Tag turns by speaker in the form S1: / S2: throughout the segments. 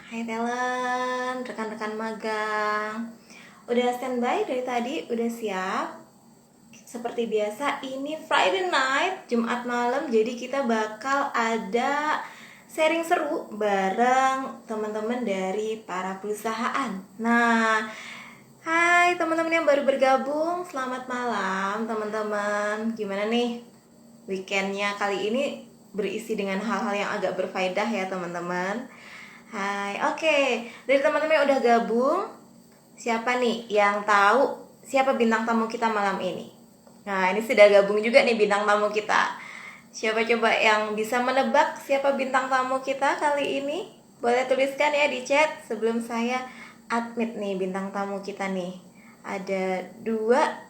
S1: Hai talent, rekan-rekan magang. Udah standby dari tadi? Udah siap? Seperti biasa, ini Friday night, Jumat malam. Jadi kita bakal ada sharing seru bareng teman-teman dari para perusahaan. Nah, hai teman-teman yang baru bergabung, selamat malam teman-teman. Gimana nih weekendnya kali ini berisi dengan hal-hal yang agak berfaedah ya teman-teman. Hai, oke. Dari teman-teman yang udah gabung, siapa nih yang tahu siapa bintang tamu kita malam ini? Nah, ini sudah gabung juga nih bintang tamu kita. Siapa coba yang bisa menebak siapa bintang tamu kita kali ini? Boleh tuliskan ya di chat sebelum saya admit nih bintang tamu kita nih. Ada dua,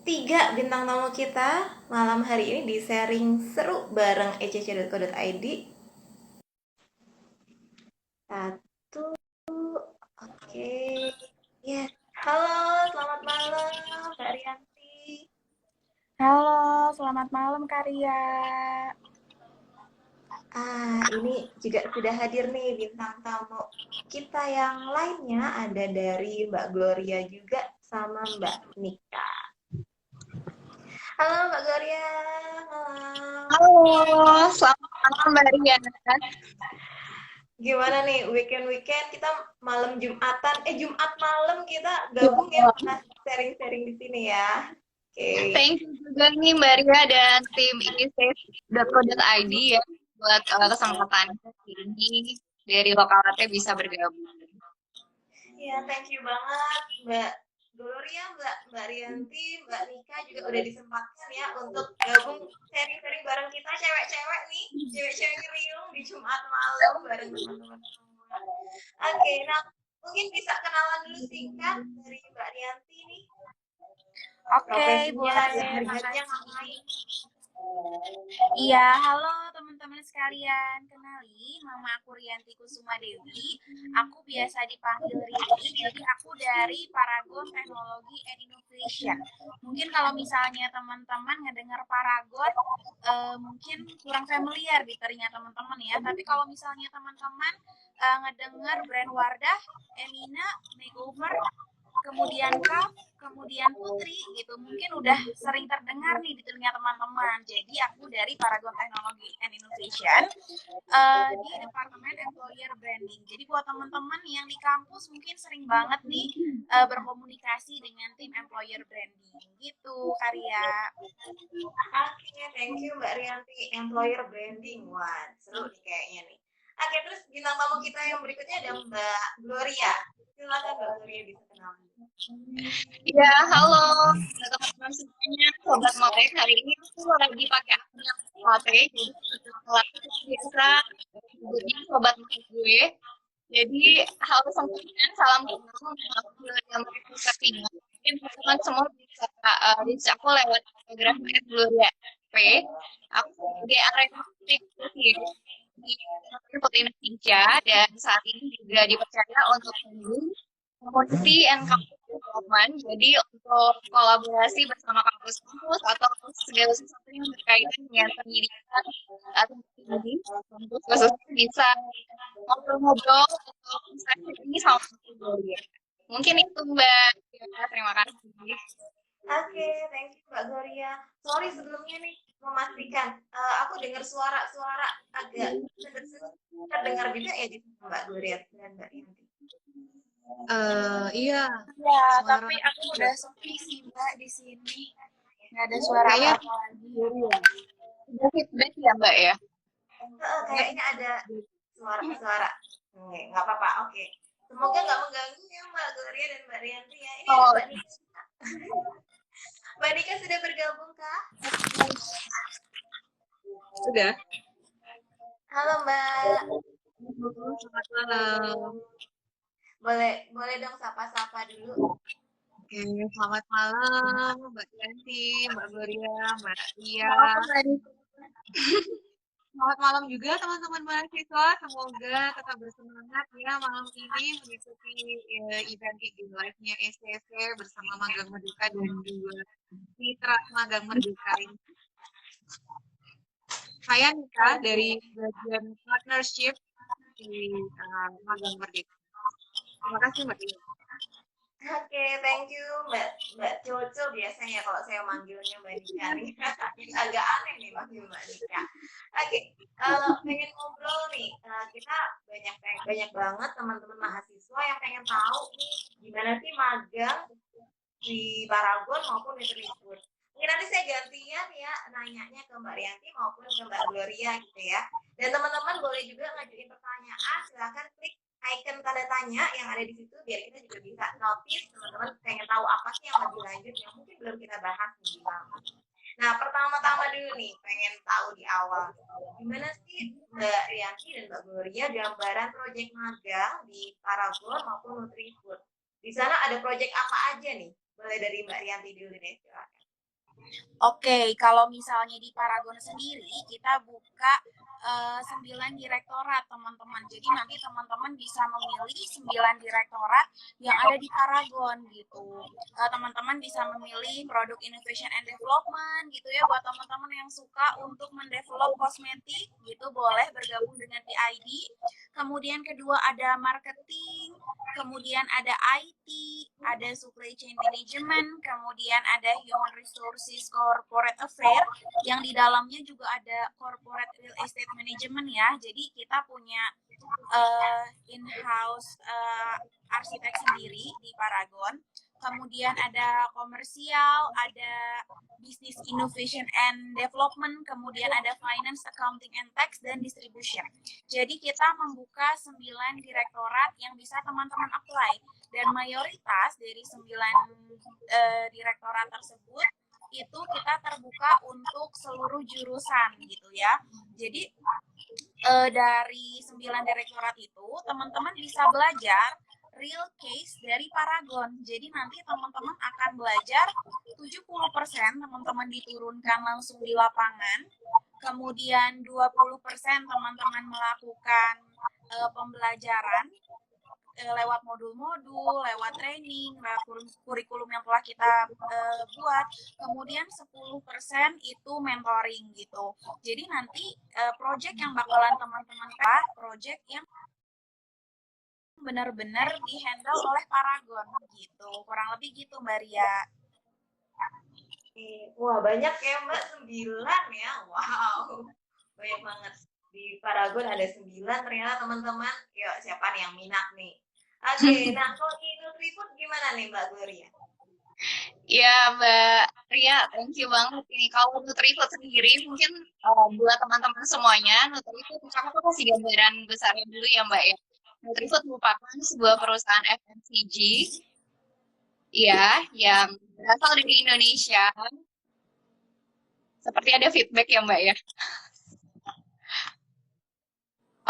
S1: tiga bintang tamu kita malam hari ini di sharing seru bareng ecc.co.id. Satu, oke. Ya, halo, selamat malam, Mbak Rianti.
S2: Halo, selamat malam Karya.
S1: Ini juga sudah hadir nih bintang tamu kita yang lainnya ada dari Mbak Gloria juga sama Mbak Nika. Halo Mbak Gloria, malam.
S2: Halo, selamat malam Mbak Ria.
S1: Gimana nih weekend-weekend kita malam Jumatan, Jumat malam kita gabung ya pas sharing-sharing di sini ya. Oke.
S2: Thank you juga nih Mbak Ria dan tim inisafe.co.id ya buat kesempatan ini dari Lokalate bisa bergabung.
S1: Iya, thank you banget Mbak Gloria, Mbak Rianti, Mbak Nika juga udah disempatkan ya untuk gabung sharing-sharing bareng kita cewek-cewek nih, cewek-cewek ngeriung di Jumat malam bareng teman-teman semua. Oke, nah mungkin bisa kenalan dulu singkat dari Mbak Rianti nih,
S2: Oke,
S1: profesinya,
S2: boleh.
S1: sehari-harinya
S2: Makasih.
S1: ngapain?
S2: Iya, halo teman-teman sekalian. Kenali, nama aku Rianti Kusuma Dewi. Aku biasa dipanggil Riri. Jadi aku dari Paragon Teknologi and Innovation. Mungkin kalau misalnya teman-teman ngedengar Paragon, mungkin kurang familiar di telinga teman-teman ya. Tapi kalau misalnya teman-teman ngedengar brand Wardah, Emina, Makeover, kemudian Kaf, kemudian Putri gitu mungkin udah sering terdengar nih di telinga teman-teman. Jadi aku dari Paragon Technology and Innovation di Departemen Employer Branding. Jadi buat teman-teman yang di kampus mungkin sering banget nih berkomunikasi dengan tim employer branding gitu Karya.
S1: Oke, thank you Mbak Rianti, employer branding. Wah, seru nih kayaknya nih. Oke, terus bintang tamu kita yang berikutnya ada Mbak Gloria. Silakan Mbak Gloria bisa kenalan.
S2: Ya, halo teman-teman semuanya, sobat Melek. Hari ini aku lagi pakai akun yang Melek, jadi seperti biasa sebutnya sobat Melek gue. Jadi halo semuanya, salam kenal, nama aku Gloria Mereka Sepina. Mungkin teman-teman semua bisa reach aku lewat Instagram @gloria_p. Aku sebagai area marketing di Food Indonesia dan saat ini juga dipercaya untuk membangun community and campus development. Jadi untuk kolaborasi bersama kampus-kampus atau segala sesuatu yang berkaitan dengan pendidikan atau tinggi kampus khususnya bisa ngobrol-ngobrol atau sesi ini sama Gloria. Mungkin itu Mbak. Ya, terima kasih.
S1: Oke, thank you Mbak Gloria. Sorry sebelumnya nih memastikan aku dengar suara-suara agak sedikit terdengar juga ya di sini Mbak Gloria dan Mbak Rianti.
S3: Iya,
S2: Ya,
S3: suara
S2: tapi aku udah sepi sih Mbak di sini. Nggak ada suara
S3: kayaknya
S2: apa-apa lagi. Udah feedback ya Mbak ya?
S1: Kayaknya ada suara-suara. Nggak apa-apa. Oke. Semoga nggak mengganggu ya Mbak Gloria dan Mbak Rianti ya. Ini ada
S2: Oh,
S1: Mbak Nika. Mbak Nika sudah bergabung kah?
S3: sudah.
S1: Halo Mbak.
S3: Selamat malam.
S1: Boleh boleh dong sapa-sapa dulu.
S3: Oke, selamat malam Mbak Yanti, Mbak Gloria, Mbak Ria. Selamat malam juga teman-teman mahasiswa. Semoga tetap bersemangat ya malam ini mengikuti event Gigi Live-nya SCC bersama Magang Merdeka dan juga Mitra Magang Merdeka ini. Saya Nika dari bagian partnership mengikuti magang merdeka. Terima kasih Mbak Ria.
S1: Oke, thank you Mbak Mbak Coco biasanya kalau saya manggilnya Mbak Nika nih. Agak aneh nih manggil Mbak Nika. Oke, pengen ngobrol nih. Kita banyak banget teman-teman mahasiswa yang pengen tahu nih gimana sih magang di Paragon maupun di Tribun. Mungkin nanti saya gantian ya nanyanya ke Mbak Rianti maupun ke Mbak Gloria gitu ya. Dan teman-teman boleh juga ngajuin pertanyaan, silahkan klik icon tanda tanya yang ada di situ biar kita juga bisa notice teman-teman pengen tahu apa sih yang lebih lanjut yang mungkin belum kita bahas nih Bang. Nah, pertama-tama dulu nih pengen tahu di awal gimana sih Mbak Rianti dan Mbak Gloria gambaran proyek magang di Paragon maupun Nutrifood. Di sana ada proyek apa aja nih? Boleh dari Mbak Rianti dulu deh, silakan.
S4: Oke, kalau misalnya di Paragon sendiri, kita buka 9 direktorat, teman-teman. Jadi nanti teman-teman bisa memilih 9 direktorat yang ada di Paragon gitu. Teman-teman bisa memilih produk innovation and development gitu ya, buat teman-teman yang suka untuk mendevelop kosmetik gitu, boleh bergabung dengan PID. Kemudian kedua ada marketing, kemudian ada IT, ada supply chain management, kemudian ada human resources corporate affair, yang di dalamnya juga ada corporate real estate management ya. Jadi kita punya in-house arsitek sendiri di Paragon. Kemudian ada komersial, ada business innovation and development, kemudian ada finance, accounting and tax, dan distribution. Jadi kita membuka 9 direktorat yang bisa teman-teman apply. Dan mayoritas dari 9 direktorat tersebut itu kita terbuka untuk seluruh jurusan gitu ya. Jadi dari 9 direktorat itu teman-teman bisa belajar real case dari Paragon. Jadi nanti teman-teman akan belajar 70% teman-teman diturunkan langsung di lapangan. Kemudian 20% teman-teman melakukan pembelajaran lewat modul-modul, lewat training, lewat kurikulum yang telah kita buat. Kemudian 10% itu mentoring gitu. Jadi nanti project yang bakalan teman-teman project yang benar-benar dihandle oleh Paragon gitu. Kurang lebih gitu Mbak Ria.
S1: Wah, banyak ya Mbak, 9 ya. Wow. Banyak banget. Di Paragon ada 9 ternyata teman-teman. Yuk, siapa nih yang minat nih? Oke, nah kalau di Nutrifood gimana nih Mbak Gloria?
S2: Ya Mbak Ria, thank you banget ini. Kalau Nutrifood sendiri, mungkin buat teman-teman semuanya, Nutrifood aku kasih gambaran besarnya dulu ya Mbak ya. Nutrifood merupakan sebuah perusahaan FMCG ya yang berasal dari Indonesia. Seperti ada feedback ya Mbak ya.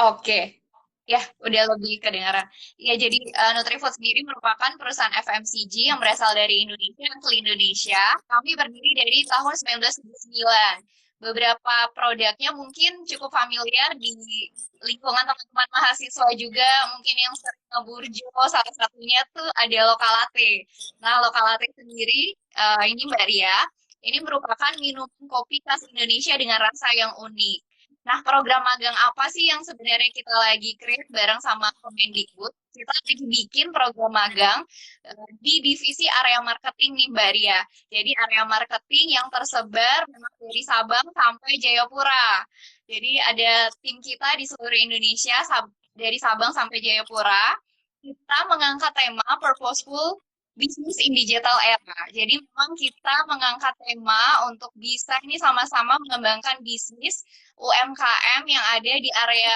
S2: Oke. Ya, udah lebih kedengaran. Ya, jadi Nutrifood sendiri merupakan perusahaan FMCG yang berasal dari Indonesia, asli Indonesia. Kami berdiri dari tahun 1999. Beberapa produknya mungkin cukup familiar di lingkungan teman-teman mahasiswa juga. Mungkin yang sering ngeburjo, salah satunya tuh ada Lokalate. Nah, Lokalate sendiri, ini Mbak Ria, ini merupakan minuman kopi khas Indonesia dengan rasa yang unik. Nah, program magang apa sih yang sebenarnya kita lagi create bareng sama Kemendikbud? Kita lagi bikin program magang di divisi area marketing nih, Mbak Ria. Jadi area marketing yang tersebar memang dari Sabang sampai Jayapura. Jadi ada tim kita di seluruh Indonesia, dari Sabang sampai Jayapura. Kita mengangkat tema Purposeful Bisnis in Digital Era. Jadi memang kita mengangkat tema untuk bisa ini sama-sama mengembangkan bisnis UMKM yang ada di area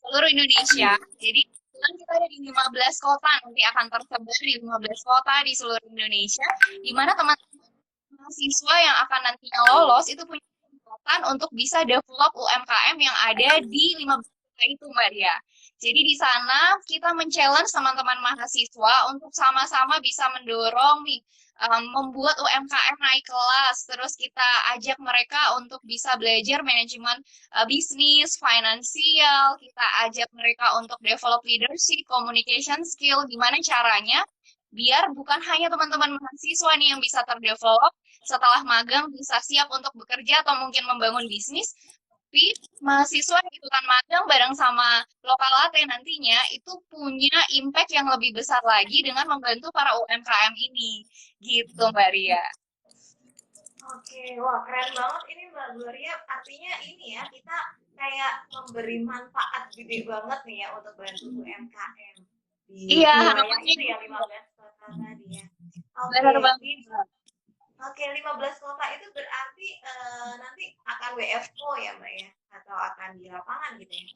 S2: seluruh Indonesia. Jadi kita ada di 15 kota, nanti akan tersebar di 15 kota di seluruh Indonesia, di mana teman-teman mahasiswa yang akan nantinya lolos itu punya kesempatan untuk bisa develop UMKM yang ada di 15 kota itu, Mbak Ria. Jadi di sana kita men-challenge teman-teman mahasiswa untuk sama-sama bisa mendorong nih membuat UMKM naik kelas. Terus kita ajak mereka untuk bisa belajar manajemen bisnis, finansial. Kita ajak mereka untuk develop leadership, communication skill. Gimana caranya biar bukan hanya teman-teman mahasiswa nih yang bisa terdevelop setelah magang bisa siap untuk bekerja atau mungkin membangun bisnis, Tapi mahasiswa yang ikutan magang bareng sama lokal latte nantinya itu punya impact yang lebih besar lagi dengan membantu para UMKM ini. Gitu, Mbak Ria.
S1: Oke, wah keren banget ini Mbak Gloria. Artinya ini ya, kita kayak memberi manfaat gede banget nih ya untuk bantu UMKM di
S2: Iya,
S1: wilayah
S2: harapannya
S1: itu ya
S2: gitu.
S1: 15 kota tadi ya. Oke,
S2: Benar banget.
S1: oke 15 kota itu berarti nanti akan WFO ya Mbak ya? Atau akan di lapangan gitu ya?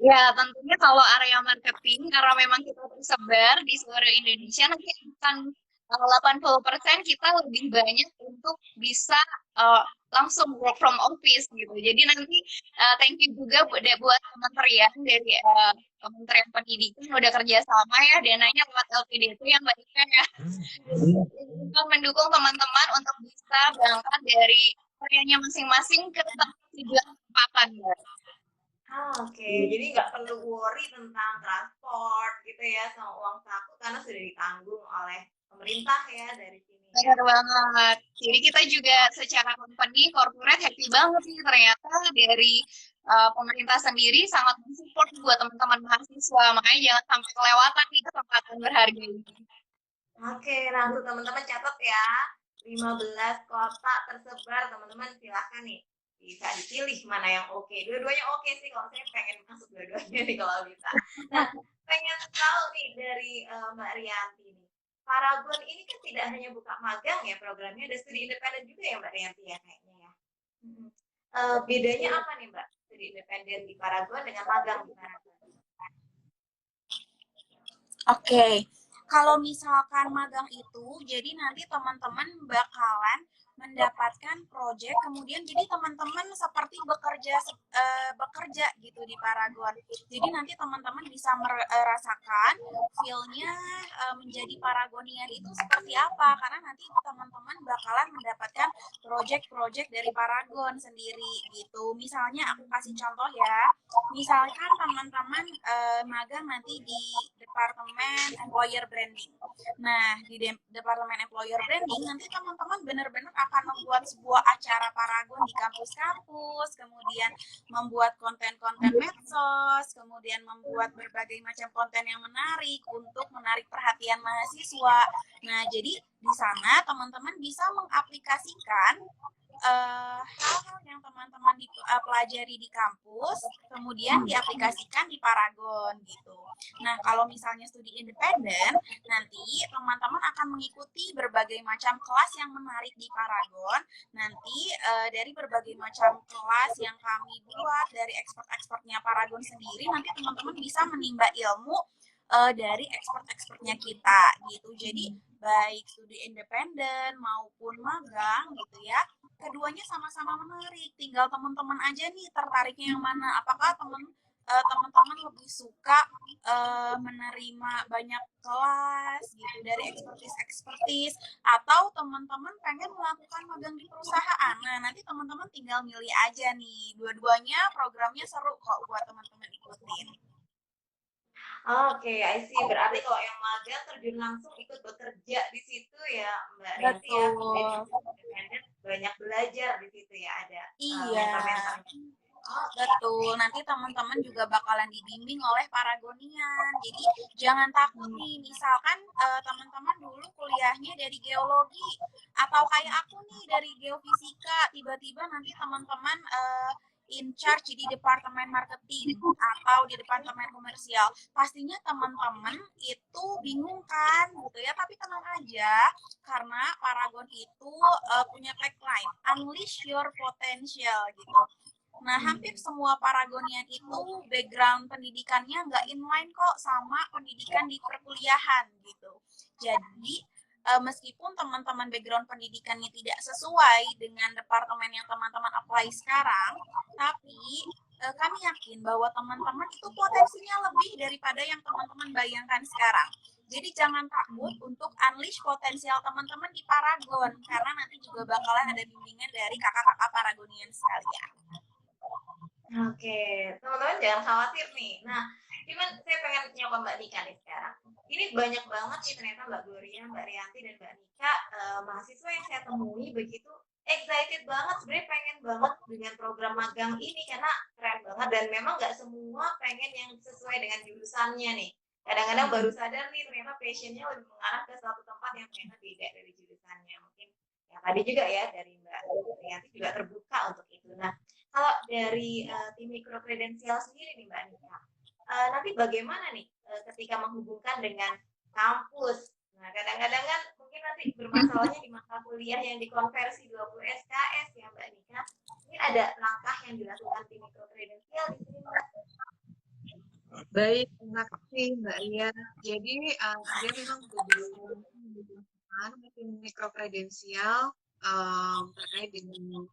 S2: Ya, tentunya kalau area marketing, karena memang kita tersebar di seluruh Indonesia, nanti akan 80% kita lebih banyak untuk bisa eh, langsung work from office gitu. Jadi nanti thank you juga buat kementerian dari Kementerian Pendidikan udah kerjasama ya, dananya lewat LPDP yang baik ya. Untuk mendukung teman-teman untuk bisa berangkat dari areanya masing-masing ke tempat tujuan tempatan.
S1: Oke. Jadi nggak perlu worry tentang transport gitu ya sama uang saku karena sudah ditanggung oleh pemerintah ya dari sini ya.
S2: Benar banget. Jadi kita juga secara company, corporate happy banget sih ternyata dari pemerintah sendiri sangat mensupport buat teman-teman mahasiswa. Makanya jangan sampai kelewatan nih kesempatan berharga ini.
S1: Oke, nah untuk teman-teman catat ya. 15 kota tersebar, teman-teman silahkan nih bisa dipilih mana yang oke. Dua-duanya oke sih kalau saya pengen masuk dua-duanya nih kalau bisa. Nah, pengen tahu nih dari Mbak Rianti nih. Paragon ini kan tidak hanya buka magang ya programnya, ada studi independen juga ya Mbak Rianti ya kayaknya ya. Bedanya apa nih Mbak studi independen di Paragon dengan magang di Paragon?
S4: Oke, kalau misalkan magang itu, jadi nanti teman-teman bakalan mendapatkan project, kemudian jadi teman-teman seperti bekerja gitu di Paragon. Jadi nanti teman-teman bisa merasakan feel-nya menjadi Paragonian itu seperti apa, karena nanti teman-teman bakalan mendapatkan project-project dari Paragon sendiri gitu. Misalnya aku kasih contoh ya, misalkan teman-teman magang nanti di Departemen Employer Branding. Nah, di Departemen Employer Branding nanti teman-teman benar-benar akan membuat sebuah acara Paragon di kampus-kampus, kemudian membuat konten-konten medsos, kemudian membuat berbagai macam konten yang menarik untuk menarik perhatian mahasiswa. Nah, jadi di sana teman-teman bisa mengaplikasikan hal-hal yang teman-teman pelajari di kampus kemudian diaplikasikan di Paragon gitu. Nah, kalau misalnya studi independen, nanti teman-teman akan mengikuti berbagai macam kelas yang menarik di Paragon. Nanti dari berbagai macam kelas yang kami buat dari expert-expertnya Paragon sendiri, nanti teman-teman bisa menimba ilmu dari expert-expertnya kita gitu. Jadi baik studi independen maupun magang gitu ya, keduanya sama-sama menarik. Tinggal teman-teman aja nih tertariknya yang mana. Apakah teman-teman lebih suka menerima banyak kelas gitu dari ekspertis atau teman-teman pengen melakukan magang di perusahaan. Nah, nanti teman-teman tinggal milih aja nih. Dua-duanya programnya seru kok buat teman-teman ikutin.
S1: Oke, I see. Berarti kalau yang magang terjun langsung ikut bekerja di situ ya, Mbak Rianti ya. Jadi
S4: Betul.
S1: independen banyak belajar di situ ya, ada
S4: Iya.
S1: mentor-mentornya. Oke,
S4: Betul, nanti teman-teman juga bakalan dibimbing oleh Paragonian. Jadi jangan takut nih, misalkan teman-teman dulu kuliahnya dari geologi atau kayak aku nih dari geofisika, tiba-tiba nanti teman-teman in charge di departemen marketing atau di departemen komersial. Pastinya teman-teman itu bingung kan gitu ya, tapi tenang aja karena Paragon itu punya tagline Unleash Your Potential gitu. Nah, hampir semua Paragonian itu background pendidikannya nggak inline kok sama pendidikan di perkuliahan gitu. Jadi, meskipun teman-teman background pendidikannya tidak sesuai dengan departemen yang teman-teman apply sekarang, tapi kami yakin bahwa teman-teman itu potensinya lebih daripada yang teman-teman bayangkan sekarang. Jadi jangan takut untuk unleash potensial teman-teman di Paragon, karena nanti juga bakalan ada bimbingan dari kakak-kakak Paragonian sekalian.
S1: Oke, teman-teman jangan khawatir nih. Nah, cuman saya pengen nyoba Mbak Nika nih sekarang. Ini banyak banget sih ternyata Mbak Gloria, Mbak Rianti, dan Mbak Nika mahasiswa yang saya temui begitu excited banget, sebenarnya pengen banget dengan program magang ini karena keren banget dan memang nggak semua pengen yang sesuai dengan jurusannya nih. Kadang-kadang baru sadar nih ternyata passionnya lebih mengarah ke suatu tempat yang ternyata beda dari jurusannya. Mungkin ya tadi juga ya dari Mbak Rianti juga terbuka untuk itu. Nah, kalau dari tim mikro kredensial sendiri nih Mbak Nika, nanti bagaimana nih ketika menghubungkan dengan kampus? Nah, kadang-kadang kan mungkin nanti bermasalahnya di mata kuliah yang dikonversi 20 SKS ya Mbak Nika. Ini ada langkah yang dilakukan tim mikro kredensial di sini Mbak.
S3: Baik, terima kasih Mbak Ria. Jadi, dia memang beberapa membutuhkan tim mikro kredensial terkait dengan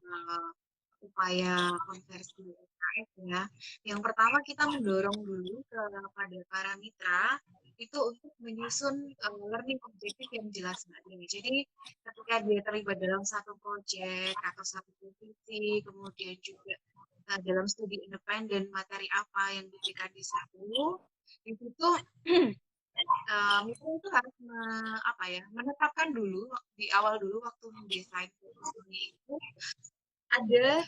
S3: upaya konversi SKS ya. Yang pertama kita mendorong dulu kepada para mitra itu untuk menyusun learning objective yang jelas Mbak Ria. Jadi ketika dia terlibat dalam satu proyek atau satu posisi, kemudian juga dalam studi independen materi apa yang diberikan di situ mitra itu harus menetapkan dulu di awal dulu waktu mendesain ini itu ada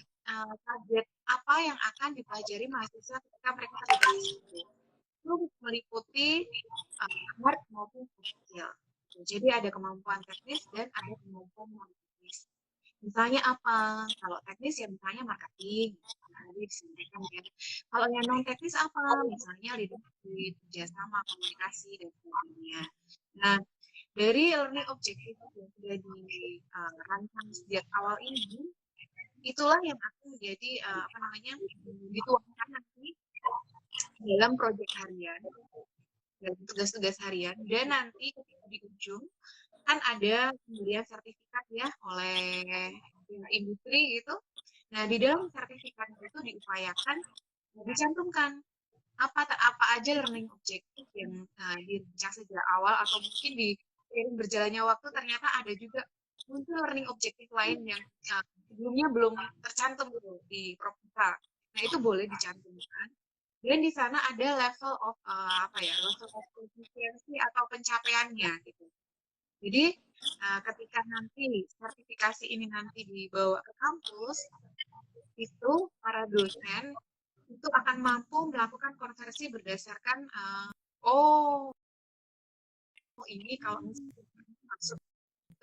S3: target apa yang akan dipelajari mahasiswa ketika mereka terlibat di situ. Itu meliputi hard maupun soft skill. Jadi ada kemampuan teknis dan ada kemampuan non teknis. Misalnya apa? Kalau teknis ya misalnya marketing, tadi disampaikan ya. Kalau yang non teknis apa? Misalnya leadership, kerjasama, komunikasi dan sebagainya. Nah, dari learning objective yang sudah dirancang sejak awal ini, itulah yang akan menjadi dituangkan nanti dalam proyek harian, dalam tugas-tugas harian, dan nanti ketika di ujung kan ada pemberian sertifikat ya oleh industri gitu. Nah, di dalam sertifikat itu diupayakan dicantumkan apa aja learning objective yang dirancang sejak awal atau mungkin di berjalannya waktu ternyata ada juga muncul learning objective lain yang sebelumnya belum tercantum gitu di proposal. Nah, itu boleh dicantumkan. Dan di sana ada level of level of efisiensi atau pencapaiannya gitu. Jadi ketika nanti sertifikasi ini nanti dibawa ke kampus, itu para dosen itu akan mampu melakukan konversi berdasarkan ini kalau misalnya masuk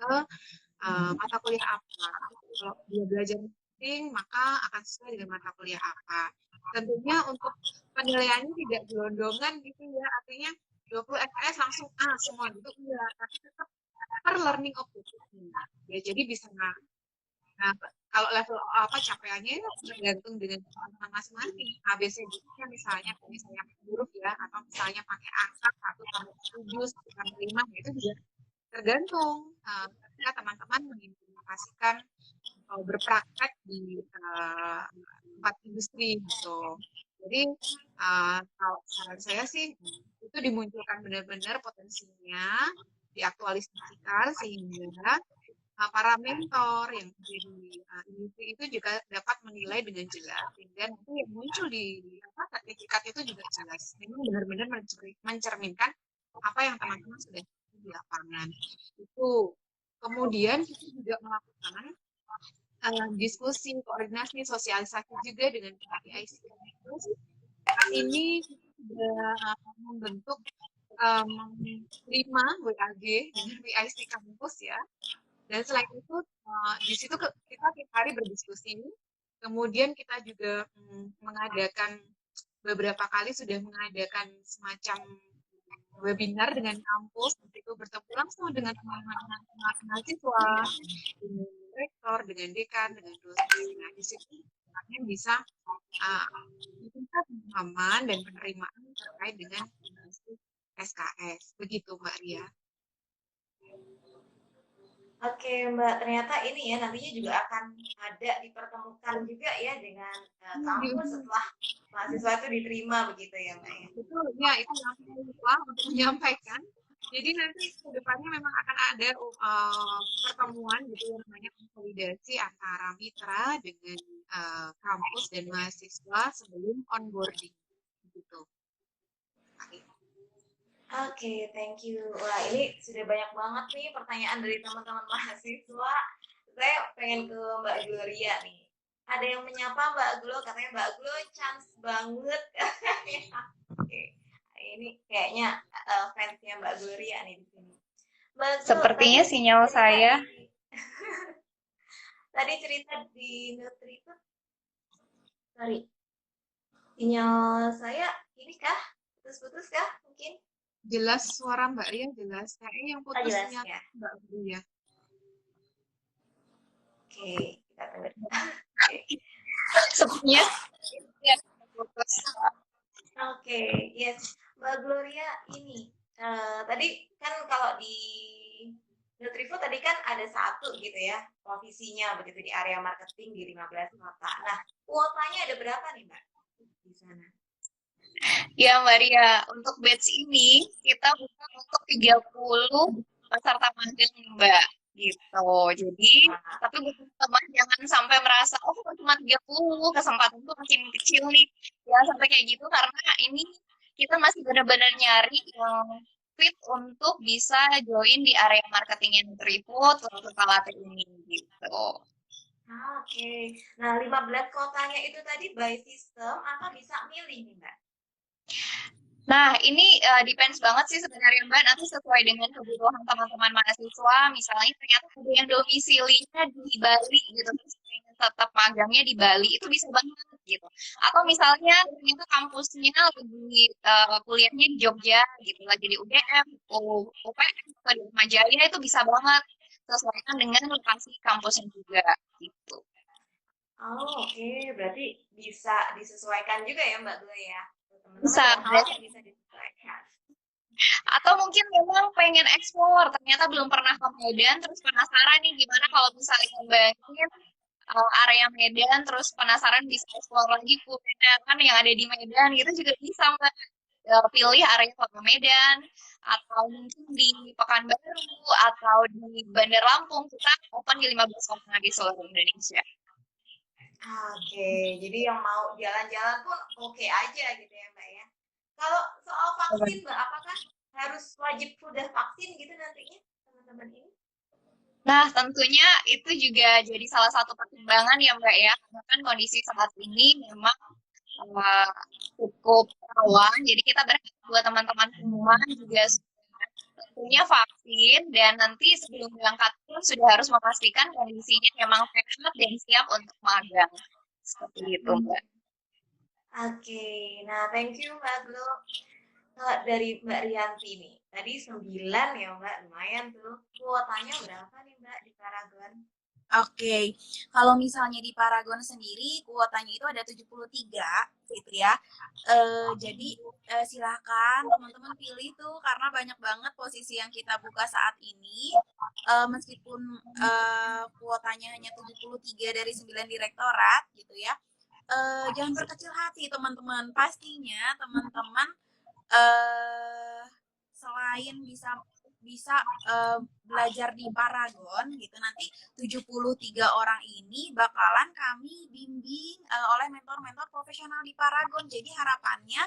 S3: ke mata kuliah apa. Kalau dia belajar marketing, maka akan sesuai dengan mata kuliah apa. Tentunya untuk penilaiannya tidak gelondongan gitu ya, artinya 20 SKS langsung A semua gitu enggak, tapi tetap per learning objective. Ya, jadi bisa nah, kalau level capaiannya itu tergantung dengan teman-teman masing-masing. ABCD-nya misalnya huruf ya, atau misalnya pakai angka 1 sampai 7, 1 sampai 5, itu juga tergantung ketika teman-teman mengimplementasikan berpraktek di tempat industri gitu. Jadi kalau saran saya sih itu dimunculkan benar-benar potensinya, diaktualisasikan sehingga para mentor yang jadi industri itu juga dapat menilai dengan jelas sehingga nanti yang muncul di sertifikat itu juga jelas. Memang benar-benar mencerminkan apa yang teman-teman sudah di lapangan. Itu kemudian kita juga melakukan diskusi, koordinasi, sosialisasi juga dengan PIC kampus. Saat ini kita sudah membentuk 5 WAG dengan PIC kampus ya. Dan selain itu di situ kita tiap hari berdiskusi. Kemudian kita juga mengadakan beberapa kali sudah mengadakan semacam webinar dengan kampus, itu bertemu langsung dengan teman-teman mahasiswa, dengan rektor, dengan dekan, dengan dosen. Nah, di situ kalian bisa tingkat pemahaman dan penerimaan terkait dengan SKS. Begitu Mbak Ria.
S1: Oke Mbak, ternyata ini ya nantinya juga akan ada dipertemukan juga ya dengan kampus setelah mahasiswa itu diterima begitu ya Mbak ya.
S3: Betul, ya itu yang saya lupa untuk menyampaikan. Jadi nanti ke depannya memang akan ada pertemuan gitu yang namanya konsolidasi antara mitra dengan kampus dan mahasiswa sebelum onboarding gitu.
S1: Oke, thank you. Wah, ini sudah banyak banget nih pertanyaan dari teman-teman mahasiswa. Saya pengen ke Mbak Gloria nih. Ada yang menyapa Mbak Glo, katanya Mbak Glo chance banget. Oke. Ini kayaknya fansnya Mbak Gloria nih di sini. Mbak Glo, tadi
S2: Sepertinya sinyal
S1: cerita
S2: saya.
S1: tadi cerita di Nutri itu, sorry, sinyal saya ini kah? Putus-putus kah mungkin?
S3: Jelas suara Mbak Ria jelas. Kayaknya yang
S1: Oh, jelas
S3: putusnya
S1: ya.
S3: Mbak Ria.
S1: Oke, kita tunggu. Oke.
S2: Sepertinya ya, putus.
S1: Oke, yes. Mbak Gloria ini tadi kan kalau di Nutrivo tadi kan ada satu gitu ya posisinya begitu di area marketing di 15 kota. Nah, kuotanya ada berapa nih Mbak di sana?
S2: Ya Mbak Ria, untuk batch ini kita buka untuk 30 peserta magang nih Mbak. Gitu. Jadi,
S1: Wah,
S2: tapi buat teman jangan sampai merasa, oh kok cuma 30, kesempatan tuh makin kecil nih. Ya sampai kayak gitu karena ini kita masih benar-benar nyari yang fit untuk bisa join di area marketing yang Nutrifood untuk Kalate ini gitu.
S1: oke. Nah, 15 kotanya itu tadi by system apa bisa milih nih Mbak?
S2: Nah, ini depends banget sih sebenarnya Mbak, nanti sesuai dengan kebutuhan teman-teman mahasiswa, misalnya ternyata ada yang domisilinya di Bali gitu, terus pengen tetap magangnya di Bali, itu bisa banget gitu. Atau misalnya ternyata kampusnya lagi kuliahnya di Jogja gitu, lagi di UGM, UPM, atau di Atmajaya, itu bisa banget sesuaikan dengan lokasi kampusnya juga gitu.
S1: Oh, oke. Berarti bisa disesuaikan juga ya Mbak Glo ya. Teman-teman
S2: Bisa,
S1: dan halnya bisa disesuaikan.
S2: atau mungkin memang pengen explore, ternyata belum pernah ke Medan, terus penasaran nih gimana kalau misalnya ngembangin area Medan, terus penasaran bisa explore lagi kulineran yang ada di Medan, gitu juga bisa Mbak. Pilih area kota Medan, atau mungkin di Pekanbaru, atau di Bandar Lampung, kita open di 15 kota di seluruh Indonesia.
S1: Oke, jadi yang mau jalan-jalan pun oke aja gitu ya Mbak ya. Kalau soal vaksin Mbak, apakah harus wajib sudah vaksin gitu nantinya teman-teman ini?
S2: Nah, tentunya itu juga jadi salah satu pertimbangan ya Mbak ya, karena kan kondisi saat ini memang uh, cukup rawan. Jadi kita berharap buat teman-teman semua juga tentunya vaksin dan nanti sebelum berangkat pun sudah harus memastikan kondisinya memang sehat dan siap untuk magang. Seperti itu, Mbak.
S1: Oke, nah thank you Mbak Glo. Kalau dari Mbak Rianti nih, tadi 9 ya Mbak, lumayan tuh. Kuotanya berapa nih Mbak di Paragon?
S4: Oke, kalau misalnya di Paragon sendiri kuotanya itu ada 73 gitu ya. Jadi silahkan teman-teman pilih tuh karena banyak banget posisi yang kita buka saat ini. Meskipun kuotanya hanya 73 dari 9 direktorat gitu ya. Jangan berkecil hati teman-teman. Pastinya teman-teman selain bisa belajar di Paragon gitu nanti 73 orang ini bakalan kami bimbing oleh mentor-mentor profesional di Paragon. Jadi harapannya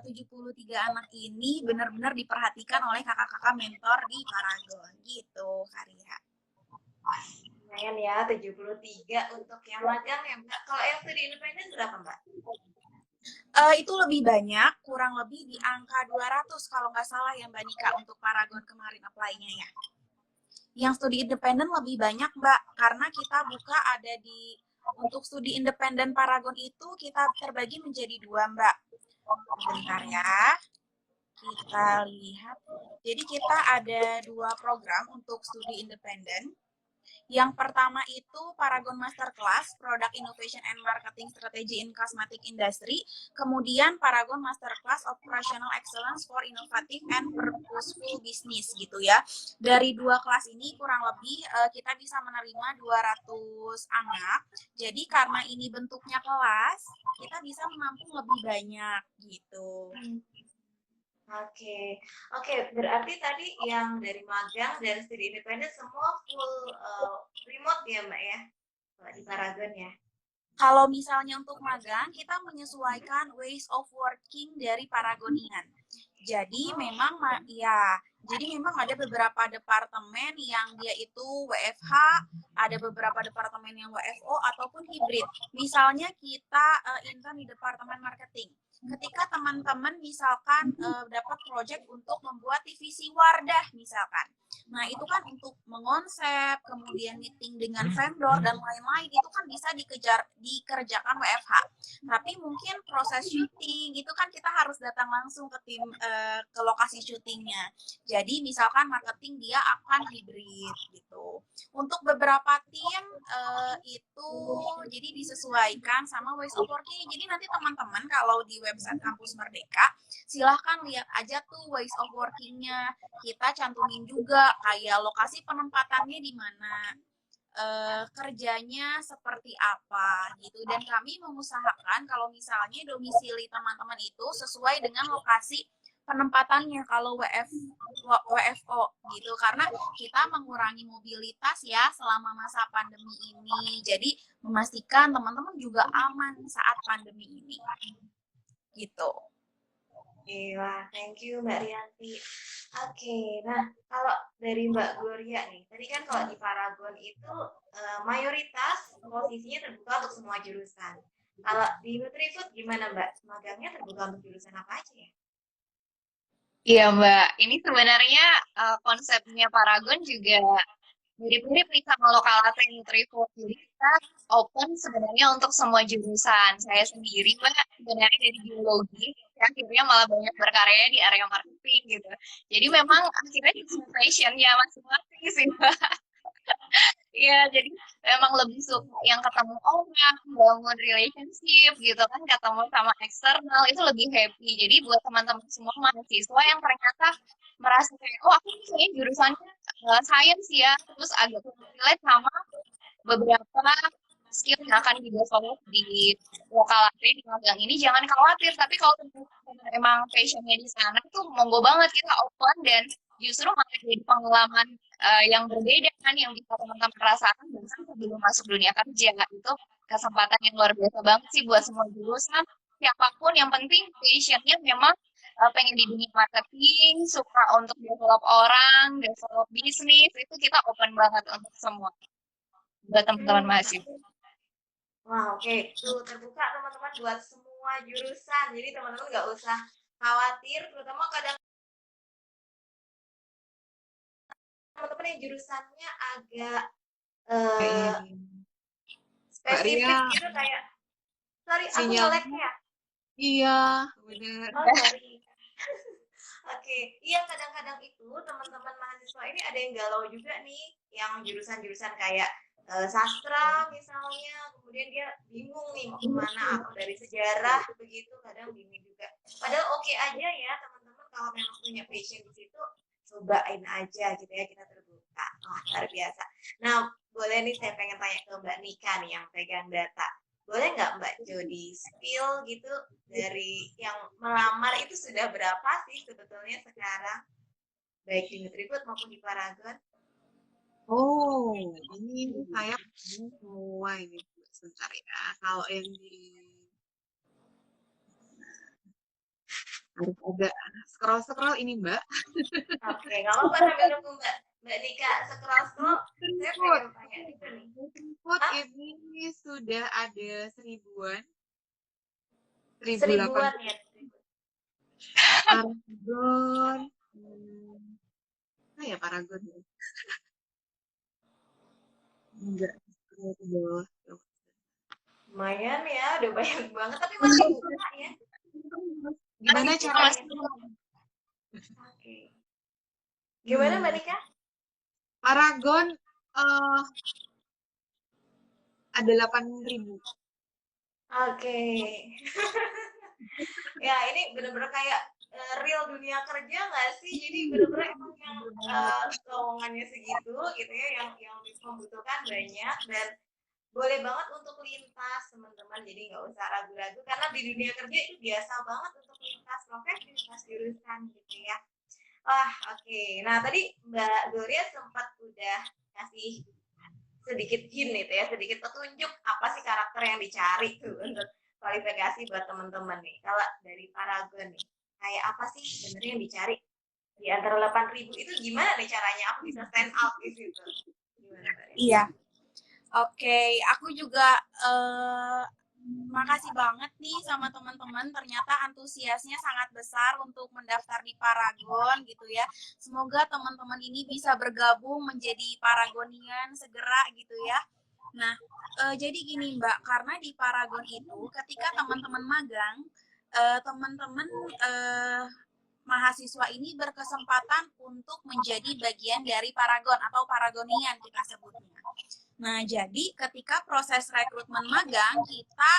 S4: 73 anak ini benar-benar diperhatikan oleh kakak-kakak mentor di Paragon gitu, Karia.
S1: Lumayan ya, 73 untuk yang magang ya Mbak. Kalau yang studi independen berapa Mbak?
S4: Itu lebih banyak, kurang lebih di angka 200 kalau nggak salah ya Mbak Nika untuk Paragon kemarin apply-nya ya. Yang studi independen lebih banyak Mbak, karena kita buka ada di untuk studi independen Paragon itu kita terbagi menjadi 2 Mbak. Bentar ya, kita lihat. Jadi kita ada 2 program untuk studi independen. Yang pertama itu Paragon Masterclass, Product Innovation and Marketing Strategy in Cosmetic Industry. Kemudian Paragon Masterclass Operational Excellence for Innovative and Purposeful Business gitu ya. Dari 2 kelas ini kurang lebih kita bisa menerima 200 anak. Jadi karena ini bentuknya kelas, kita bisa menampung lebih banyak gitu.
S1: Oke, berarti tadi yang dari magang dan studi independen semua full remote ya Mbak ya, di Paragon ya.
S4: Kalau misalnya untuk magang, kita menyesuaikan ways of working dari Paragonian. Jadi memang ya Jadi memang ada beberapa departemen yang dia itu WFH, ada beberapa departemen yang WFO ataupun hibrid. Misalnya kita intern di departemen marketing. Ketika teman-teman misalkan dapat project untuk membuat divisi Wardah misalkan. Nah, itu kan untuk mengonsep, kemudian meeting dengan vendor dan lain-lain itu kan bisa dikerjakan WFH. Tapi mungkin proses syuting itu kan kita harus datang langsung ke tim ke lokasi syutingnya. Jadi misalkan marketing dia akan hibrid gitu. Untuk beberapa tim itu jadi disesuaikan sama ways of working. Jadi nanti teman-teman kalau di website Kampus Merdeka silahkan lihat aja tuh ways of workingnya. Kita cantumin juga kayak lokasi penempatannya di mana, kerjanya seperti apa gitu, dan kami mengusahakan kalau misalnya domisili teman-teman itu sesuai dengan lokasi penempatannya kalau WFO gitu, karena kita mengurangi mobilitas ya selama masa pandemi ini, jadi memastikan teman-teman juga aman saat pandemi ini gitu.
S1: Wah, thank you Mbak Rianti. Oke, nah kalau dari Mbak Gloria nih, tadi kan kalau di Paragon itu mayoritas posisinya terbuka untuk semua jurusan. Kalau di Nutrifood gimana Mbak? Magangnya terbuka untuk jurusan apa aja ya?
S2: Iya Mbak, ini sebenarnya konsepnya Paragon juga mirip-mirip nih sama lokal latte Nutrifood. Jadi kita open sebenarnya untuk semua jurusan. Saya sendiri Mbak sebenarnya dari biologi, akhirnya malah banyak berkarya di area marketing gitu. Jadi memang akhirnya itu passion ya masing-masing sih Mbak. Iya, jadi emang lebih suka yang ketemu orang, bangun relationship gitu kan, ketemu sama eksternal itu lebih happy. Jadi buat teman-teman semua mahasiswa yang ternyata merasa kayak, oh aku nih kayaknya jurusannya science ya, terus agak relate sama beberapa skill yang akan di-develop di lokal latte di magang ini, jangan khawatir. Tapi kalau emang passionnya di sana itu monggo banget kita open, dan justru malah jadi pengalaman yang berbeda kan yang bisa teman-teman rasakan bahkan sebelum masuk dunia kerja. Itu kesempatan yang luar biasa banget sih buat semua jurusan, siapapun. Yang penting passionnya memang pengen di dunia marketing, suka untuk develop orang, develop bisnis, itu kita open banget untuk semua buat teman-teman mahasiswa.
S1: Wah, oke. Tuh terbuka teman-teman buat semua jurusan. Jadi teman-teman nggak usah khawatir, terutama kadang teman-teman yang jurusannya agak
S3: Iya, Mbak
S1: spesifik
S3: Ria,
S1: gitu kayak, sorry aku
S3: sinyal.
S1: nge-lag ya.
S3: Iya, benar.
S1: Oh, sorry. Oke, iya kadang-kadang itu teman-teman mahasiswa ini ada yang galau juga nih, yang jurusan-jurusan kayak sastra misalnya, kemudian dia bingung nih mau kemana, atau dari sejarah begitu, kadang bingung juga. Padahal oke aja ya teman-teman kalau memang punya passion di situ, cobain aja gitu ya, kita terbuka. Wah, luar biasa. Nah, boleh nih saya pengen tanya ke Mbak Nika nih yang pegang data. Boleh nggak Mbak Jody spill gitu dari yang melamar itu sudah berapa sih sebetulnya sekarang, baik di Nutrifood maupun di Paragon?
S3: Oh, ini saya semua ini sebentar ya. Kalau yang di harus agak scroll-scroll ini Mbak.
S1: Oke, nggak apa-apa sambil nunggu Mbak Nika scroll-scroll, saya pengen tanya juga nih.
S3: Food ini sudah ada seribuan.
S1: Seribuan ya?
S3: Paragon. Ya Paragon ya. Enggak.
S1: Lumayan ya, udah banyak banget, tapi masih buka ya.
S3: Gimana caranya?
S1: Oke. Gimana Mbak Nika?
S3: Paragon ada 8.000.
S1: Oke. Ya ini bener-bener kayak real dunia kerja nggak sih? Jadi bener-bener emang yang lowongannya segitu gitu ya, yang membutuhkan banyak, dan boleh banget untuk lintas teman-teman. Jadi nggak usah ragu-ragu karena di dunia kerja itu biasa banget untuk lintas profesi, lintas jurusan gitu ya. Wah, oke. Nah tadi Mbak Gloria sempat udah kasih sedikit hint itu ya, sedikit petunjuk apa sih karakter yang dicari tuh untuk kualifikasi buat teman-teman nih. Kalau dari Paragon nih, kayak apa sih sebenarnya yang dicari di antara 8.000 itu gimana nih caranya aku bisa stand out di situ? Gimana, Mbak Ria?
S4: Iya. Oke, aku juga makasih banget nih sama teman-teman. Ternyata antusiasnya sangat besar untuk mendaftar di Paragon gitu ya. Semoga teman-teman ini bisa bergabung menjadi Paragonian segera gitu ya. Nah, jadi gini Mbak, karena di Paragon itu ketika teman-teman magang, teman-teman mahasiswa ini berkesempatan untuk menjadi bagian dari Paragon atau Paragonian kita sebutnya. Nah, jadi ketika proses rekrutmen magang kita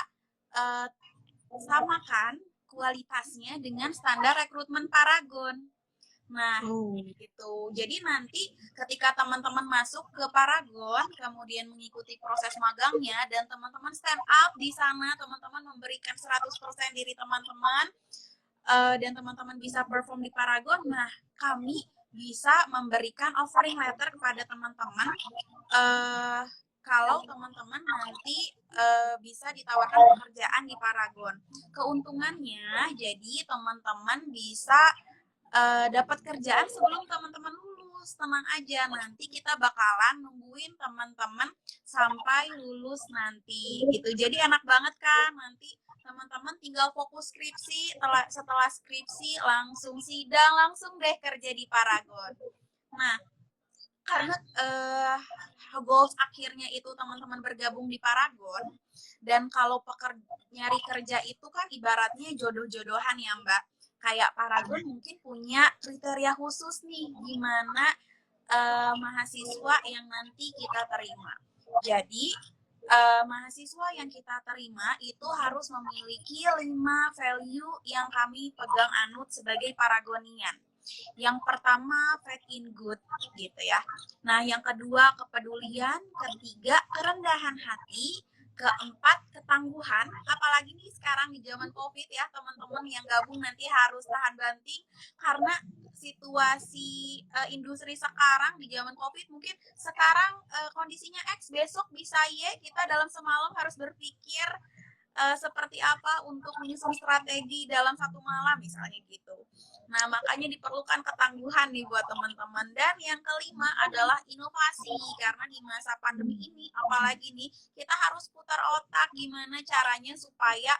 S4: samakan kualitasnya dengan standar rekrutmen Paragon. Nah, gitu. Jadi nanti ketika teman-teman masuk ke Paragon, kemudian mengikuti proses magangnya dan teman-teman stand up di sana, teman-teman memberikan 100% diri teman-teman dan teman-teman bisa perform di Paragon, nah kami bisa memberikan offering letter kepada teman-teman kalau teman-teman nanti bisa ditawarkan pekerjaan di Paragon. Keuntungannya, jadi teman-teman bisa dapat kerjaan sebelum teman-teman lulus. Tenang aja, nanti kita bakalan nungguin teman-teman sampai lulus nanti gitu. Jadi enak banget kan, nanti teman-teman tinggal fokus skripsi, setelah skripsi langsung sidang, langsung deh kerja di Paragon. Nah, karena goals akhirnya itu teman-teman bergabung di Paragon, dan kalau nyari kerja itu kan ibaratnya jodoh-jodohan ya Mbak. Kayak Paragon mungkin punya kriteria khusus nih gimana mahasiswa yang nanti kita terima. Jadi mahasiswa yang kita terima itu harus memiliki 5 value yang kami pegang anut sebagai Paragonian. Yang pertama, faith in good gitu ya. Nah, yang kedua, kepedulian. Ketiga, kerendahan hati. Keempat, ketangguhan. Apalagi nih sekarang di zaman COVID ya, teman-teman yang gabung nanti harus tahan banting karena situasi industri sekarang di zaman COVID, mungkin sekarang kondisinya X, besok bisa Y, kita dalam semalam harus berpikir seperti apa untuk menyusun strategi dalam satu malam misalnya gitu. Nah, makanya diperlukan ketangguhan nih buat teman-teman. Dan yang kelima adalah inovasi, karena di masa pandemi ini apalagi nih kita harus putar otak gimana caranya supaya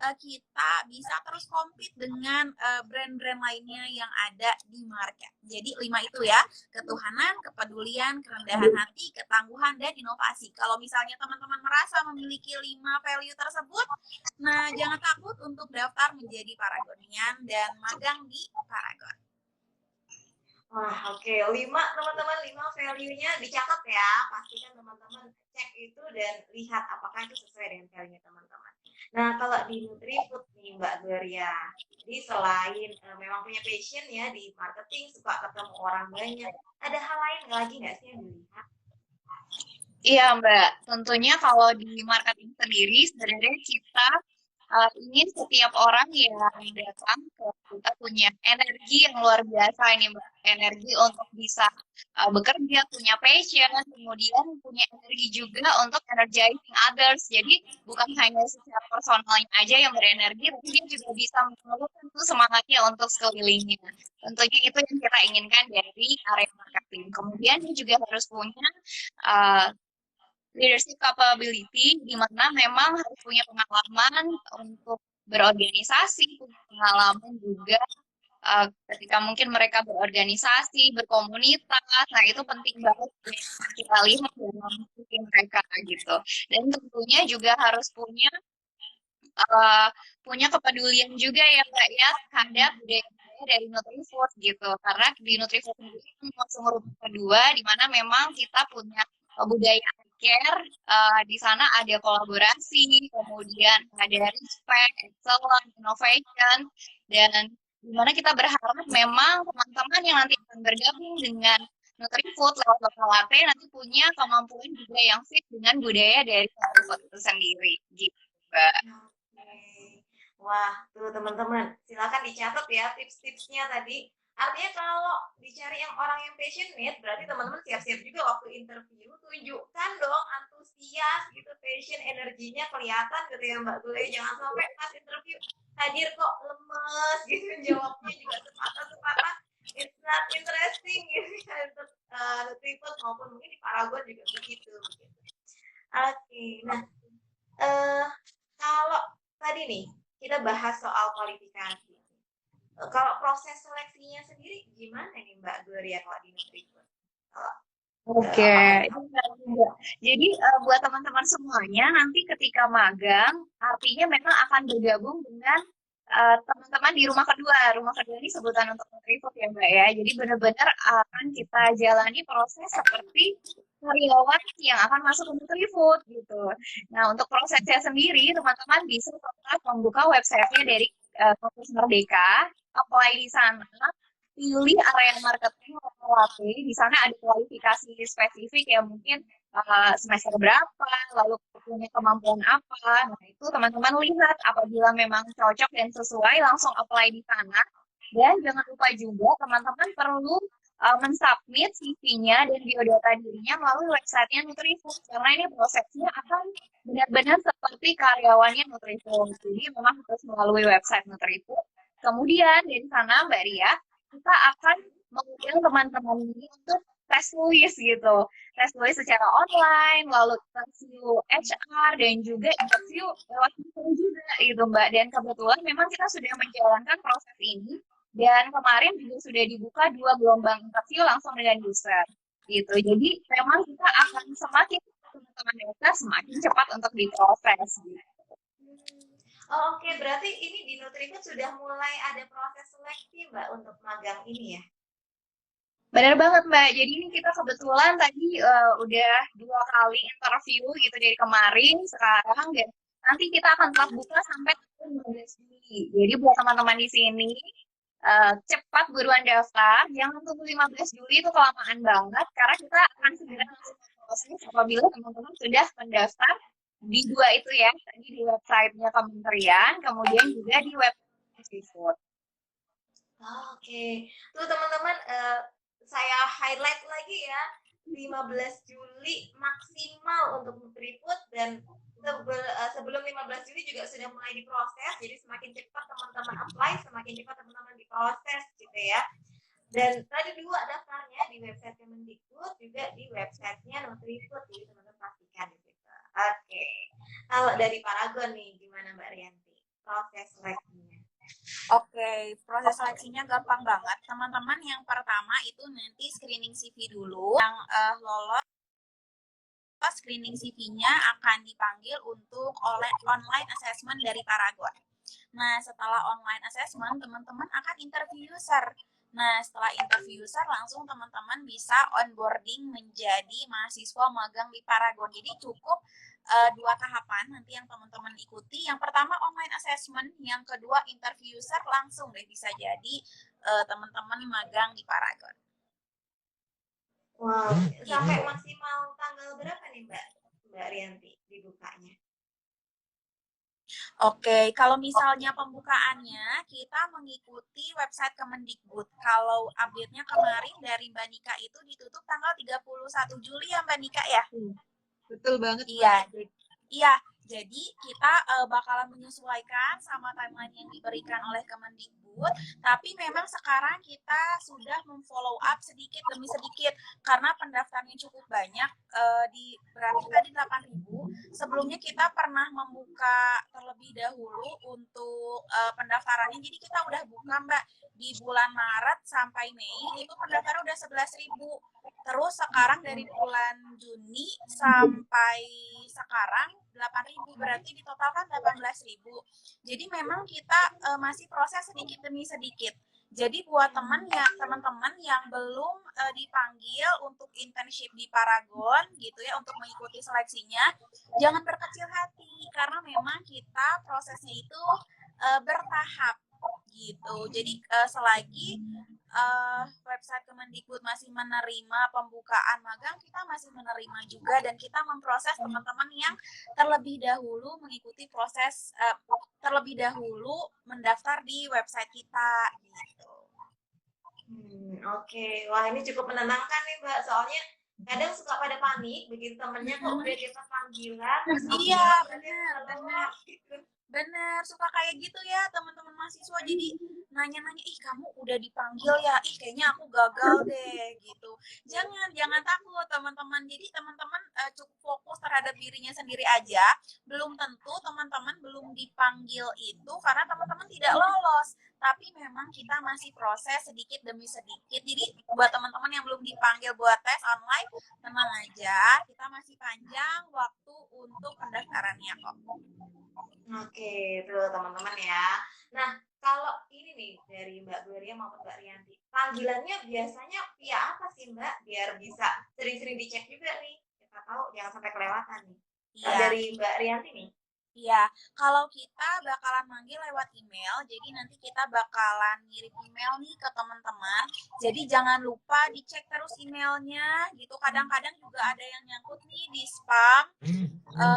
S4: kita bisa terus compete dengan brand-brand lainnya yang ada di market. Jadi 5 itu ya, ketuhanan, kepedulian, kerendahan hati, ketangguhan, dan inovasi. Kalau misalnya teman-teman merasa memiliki 5 value tersebut, nah jangan takut untuk daftar menjadi Paragonian dan magang di Paragon.
S1: Wah, oke. 5 teman-teman, 5 value-nya dicatat ya. Pastikan teman-teman cek itu dan lihat apakah itu sesuai dengan value teman-teman. Nah, kalau di Nutrifood nih Mbak Gloria, jadi selain memang punya passion ya di marketing, suka ketemu orang banyak, ada hal lain lagi nggak sih yang dilihat?
S2: Iya Mbak, tentunya kalau di marketing sendiri sebenarnya kita ingin setiap orang yang datang ke kita punya energi yang luar biasa ini Mbak. Energi untuk bisa bekerja, punya passion, kemudian punya energi juga untuk energizing others. Jadi bukan hanya secara personalnya aja yang berenergi, tapi dia juga bisa mengeluarkan tuh semangatnya untuk sekelilingnya. Tentunya itu yang kita inginkan dari area marketing. Kemudian dia juga harus punya leadership capability, di mana memang harus punya pengalaman untuk berorganisasi, punya pengalaman juga ketika mungkin mereka berorganisasi, berkomunitas, nah itu penting banget kita lihat dalam mungkin mereka gitu. Dan tentunya juga harus punya kepedulian juga ya Mbak ya terhadap budaya dari Nutrifood gitu. Karena di Nutrifood sendiri langsung merupakan kedua, di mana memang kita punya budaya care, di sana ada kolaborasi, kemudian ada respect, excellence, innovation, dan dimana kita berharap memang teman-teman yang nanti akan bergabung dengan Nutrifood lewat Lokal Latte nanti punya kemampuan juga yang fit dengan budaya dari Nutrifood itu sendiri, gitu Mbak.
S1: Wah, tuh teman-teman, silakan dicatat ya tips-tipsnya tadi. Artinya kalau dicari yang orang yang passionate, berarti teman-teman siap-siap juga waktu interview, tunjukkan dong antusias gitu, passion, energinya kelihatan gitu ya Mbak Gule. Jangan sampai pas interview hadir kok lemes gitu, jawabnya juga sepatah-sepatah. It's not maupun mungkin di Paragon juga begitu. Oke, nah kalau tadi nih kita bahas soal kualifikasi. Kalau proses seleksinya sendiri gimana nih Mbak Gloria kalau di Nutribun?
S2: Oke, itu menarik juga. Jadi buat teman-teman semuanya nanti ketika magang, artinya memang akan bergabung dengan teman-teman di rumah kedua. Rumah kedua ini sebutan untuk Nutrifood ya Mbak ya. Jadi benar-benar akan kita jalani proses seperti karyawan yang akan masuk ke Nutrifood gitu. Nah untuk prosesnya sendiri, teman-teman bisa tetap membuka websitenya dari Kampus Merdeka, apply di sana, pilih area marketing atau AP. Di sana ada kualifikasi spesifik ya mungkin semester berapa, lalu punya kemampuan apa. Nah, itu teman-teman lihat apabila memang cocok dan sesuai langsung apply di sana. Dan jangan lupa juga teman-teman perlu mensubmit CV-nya dan biodata dirinya melalui websitenya Nutrifood karena ini prosesnya akan benar-benar seperti karyawannya Nutrifood. Jadi memang harus melalui website Nutrifood. Kemudian dari sana Mbak Ria, kita akan mengundang teman-teman ini untuk tes tulis gitu. Tes tulis secara online, lalu interview HR, dan juga interview lewat Zoom juga gitu Mbak. Dan kebetulan memang kita sudah menjalankan proses ini, dan kemarin juga sudah dibuka 2 gelombang interview langsung dengan user gitu. Jadi memang kita akan semakin teman-teman data semakin cepat untuk diproses gitu.
S1: Oh, oke, berarti ini di Nutribun sudah mulai ada proses seleksi Mbak untuk magang ini ya?
S2: Benar banget Mbak, jadi ini kita kebetulan tadi udah 2 kali interview gitu dari kemarin, sekarang, dan nanti kita akan tetap buka sampai 15 Juli. Jadi buat teman-teman di sini, cepat buruan daftar, jangan tunggu 15 Juli itu kelamaan banget, karena kita akan segera langsung proses apabila teman-teman sudah mendaftar di 2 itu ya, tadi di websitenya kementerian, kemudian juga di website Nutrifood.
S1: Oke, tuh teman-teman, saya highlight lagi ya, 15 Juli maksimal untuk Nutrifood, dan sebelum 15 Juli juga sudah mulai diproses, jadi semakin cepat teman-teman apply, semakin cepat teman-teman diproses gitu ya. Dan tadi 2 daftarnya di website Kemendikbud, juga di websitenya Nutrifood, jadi teman-teman pastikan di situ. Oke, kalau dari Paragon nih, gimana Mbak Rianti proses seleksinya?
S4: Oke, proses seleksinya gampang banget. Teman-teman yang pertama itu nanti screening CV dulu. Yang lolos screening CV-nya akan dipanggil untuk online assessment dari Paragon. Nah, setelah online assessment, teman-teman akan interview user. Nah, setelah interview user, langsung teman-teman bisa onboarding menjadi mahasiswa magang di Paragon. Jadi cukup 2 tahapan nanti yang teman-teman ikuti. Yang pertama online assessment, yang kedua interview user, langsung deh bisa jadi teman-teman magang di Paragon.
S1: Wow, sampai maksimal tanggal berapa nih Mbak Rianti dibukanya?
S4: Oke, kalau misalnya pembukaannya kita mengikuti website Kemendikbud. Kalau update-nya kemarin dari Mbak Nika itu ditutup tanggal 31 Juli ya Mbak Nika ya?
S3: Betul banget.
S4: Iya, jadi kita bakalan menyesuaikan sama timeline yang diberikan oleh Kemendikbud, tapi memang sekarang kita sudah memfollow up sedikit demi sedikit karena pendaftarnya cukup banyak, berarti tadi 8.000. Sebelumnya kita pernah membuka terlebih dahulu untuk pendaftarannya, jadi kita udah buka Mbak di bulan Maret sampai Mei, itu pendaftar udah 11.000. Terus sekarang dari bulan Juni sampai sekarang 8.000, berarti ditotalkan 18.000. Jadi memang kita masih proses sedikit demi sedikit. Jadi buat teman-teman yang belum dipanggil untuk internship di Paragon gitu ya, untuk mengikuti seleksinya, jangan berkecil hati karena memang kita prosesnya itu bertahap gitu. Jadi selagi website Kemendikbud masih menerima pembukaan magang, kita masih menerima juga, dan kita memproses teman-teman yang terlebih dahulu mengikuti proses terlebih dahulu mendaftar di website kita gitu.
S1: Oke. Wah, ini cukup menenangkan nih Mbak, soalnya kadang suka pada panik begitu temennya kok udah dapat panggilan.
S4: Iya, benar, suka kayak gitu ya teman-teman mahasiswa. Jadi nanya-nanya, ih kamu udah dipanggil ya, ih kayaknya aku gagal deh gitu. Jangan takut teman-teman. Jadi teman-teman cukup fokus terhadap dirinya sendiri aja. Belum tentu teman-teman belum dipanggil itu karena teman-teman tidak lolos, tapi memang kita masih proses sedikit demi sedikit. Jadi buat teman-teman yang belum dipanggil buat tes online, tenang aja, kita masih panjang waktu untuk pendaftarannya kok.
S1: Oke, tuh teman-teman ya. Nah, kalau ini nih dari Mbak Gloria maupun Mbak Rianti, panggilannya biasanya via apa sih Mbak? Biar bisa sering-sering dicek juga nih. Kita tahu jangan sampai kelewatan nih.
S4: Iya.
S1: Dari Mbak Rianti nih.
S4: Iya, kalau kita bakalan manggil lewat email, jadi nanti kita bakalan ngirim email nih ke teman-teman. Jadi jangan lupa dicek terus emailnya, gitu. Kadang-kadang juga ada yang nyangkut nih di spam.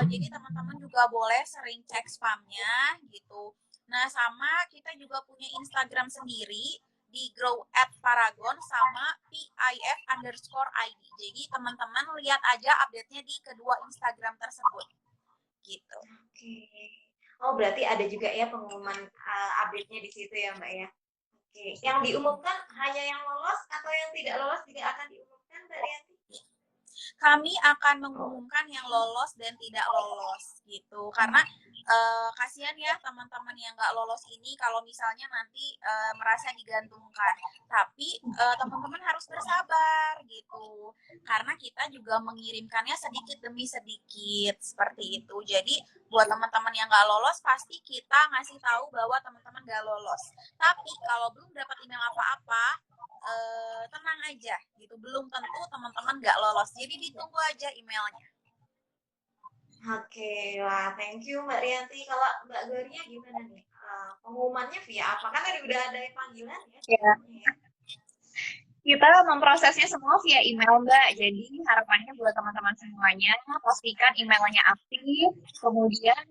S4: Jadi teman-teman juga boleh sering cek spamnya, gitu. Nah, sama kita juga punya Instagram sendiri di grow@paragon sama PIF_ID. Jadi teman-teman lihat aja update-nya di kedua Instagram tersebut. Gitu.
S1: Oke. Oh, berarti ada juga ya pengumuman update-nya di situ ya, Mbak ya. Oke. Yang diumumkan hanya yang lolos atau yang tidak lolos juga akan diumumkan, Mbak Rianti?
S4: Kami akan mengumumkan yang lolos dan tidak lolos gitu. Karena kasihan ya teman-teman yang nggak lolos ini kalau misalnya nanti merasa digantungkan. Tapi teman-teman harus bersabar gitu. Karena kita juga mengirimkannya sedikit demi sedikit seperti itu. Jadi buat teman-teman yang nggak lolos pasti kita ngasih tahu bahwa teman-teman nggak lolos. Tapi kalau belum dapat email apa-apa, tenang aja gitu, belum tentu teman-teman nggak lolos, jadi ditunggu aja emailnya.
S1: Oke, wah thank you Mbak Rianti. Kalau Mbak Gloria gimana nih? Pengumumannya via apa? Kan tadi udah ada panggilan ya?
S2: Ya. Kita memprosesnya semua via email, Mbak. Jadi harapannya buat teman-teman semuanya, pastikan emailnya aktif, kemudian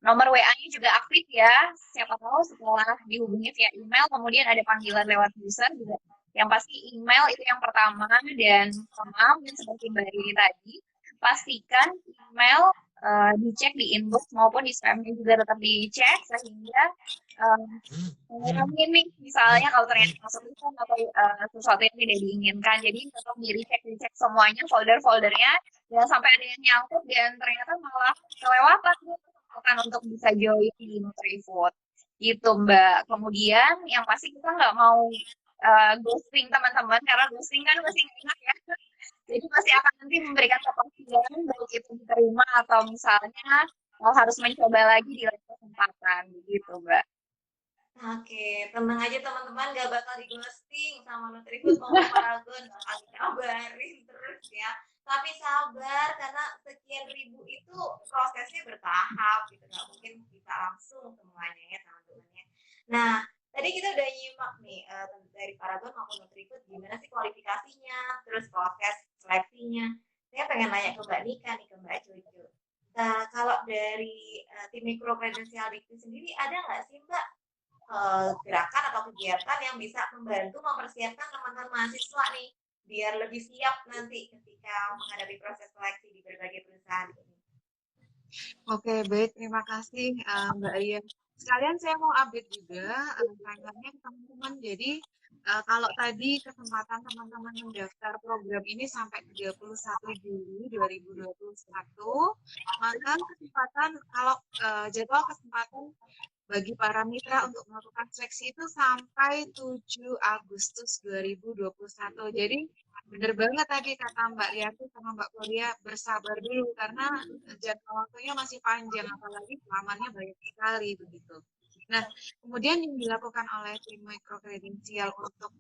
S2: nomor WA-nya juga aktif ya. Siapa tahu setelah dihubungi via email, kemudian ada panggilan lewat user juga. Yang pasti email itu yang pertama, dan sama seperti Mbak Riri tadi, pastikan email dicek di inbox maupun di spam-nya juga tetap dicek, sehingga mengurangi nih misalnya kalau ternyata masuk itu atau sesuatu yang tidak diinginkan. Jadi tetap dicek semuanya, folder-foldernya, jangan sampai ada yang nyangkut dan ternyata malah kelewatan untuk bisa join di NutriFood gitu, Mbak. Kemudian yang pasti kita nggak mau ghosting teman-teman, karena ghosting kan masih enak ya. Jadi masih akan nanti memberikan kepastian baik itu diterima atau misalnya harus mencoba lagi di lain kesempatan gitu, Mbak.
S1: Oke, tenang aja teman-teman, gak bakal di ghosting sama NutriFood maupun Paragon, bakal dikabarin terus ya. Tapi sabar, karena sekian ribu itu prosesnya bertahap gitu, nggak mungkin bisa langsung semuanya ya teman-teman ya. Nah, tadi kita udah nyimak nih dari Paragon maupun NutriFood gimana sih kualifikasinya, terus proses seleksinya. Saya pengen nanya ke Mbak Nika nih, ke Mbak Cucu. Nah, kalau dari tim mikroprudensial Dikti sendiri ada nggak sih Mbak gerakan atau kegiatan yang bisa membantu mempersiapkan teman-teman mahasiswa nih biar lebih siap nanti ketika menghadapi proses seleksi di berbagai perusahaan ini?
S3: Oke, baik. Terima kasih Mbak Ria. Sekalian saya mau update juga timeline-nya ke teman-teman. Jadi kalau tadi kesempatan teman-teman mendaftar program ini sampai 31 Juli 2021, maka kesempatan kalau jadwal kesempatan bagi para mitra untuk melakukan seleksi itu sampai 7 Agustus 2021. Jadi benar banget tadi kata Mbak Rianti sama Mbak Gloria, bersabar dulu karena jadwal waktunya masih panjang, apalagi pelamarnya banyak sekali begitu. Nah, kemudian yang dilakukan oleh tim mikrokredensial untuk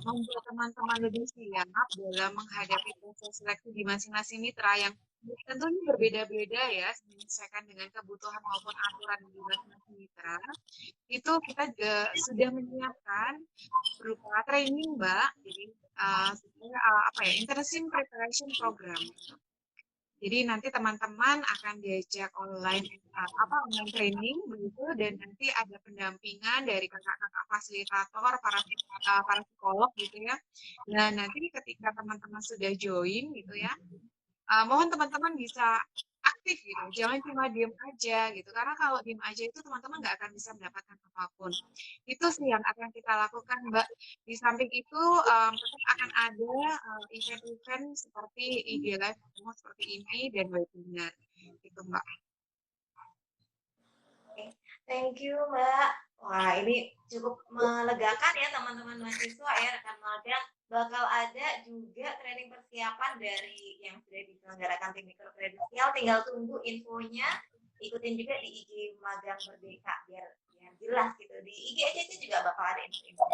S3: membuat teman-teman lebih siap dalam menghadapi proses seleksi di masing-masing mitra yang tentunya berbeda-beda ya, menyesuaikan dengan kebutuhan maupun aturan di masing-masing mitra. Itu kita juga sudah menyiapkan berupa training, Mbak. Jadi internship preparation program. Jadi nanti teman-teman akan diajak online training begitu, dan nanti ada pendampingan dari kakak-kakak fasilitator, para psikolog gitu ya. Dan nanti ketika teman-teman sudah join gitu ya, mohon teman-teman bisa aktif gitu, jangan cuma diem aja gitu, karena kalau diem aja itu teman-teman nggak akan bisa mendapatkan apapun. Itu sih yang akan kita lakukan, Mbak. Di samping itu tetap akan ada event-event seperti IG Live seperti ini dan webinar gitu, Mbak.
S1: Thank you, Mbak. Wah, ini cukup melegakan ya teman-teman mahasiswa ya, rekan magang. Bakal ada juga training persiapan dari yang sudah diselenggarakan tim mikrokreditsial. Tinggal tunggu infonya. Ikutin juga di IG Magang Merdeka biar jelas gitu. Di IG aja itu juga bakal ada info-info.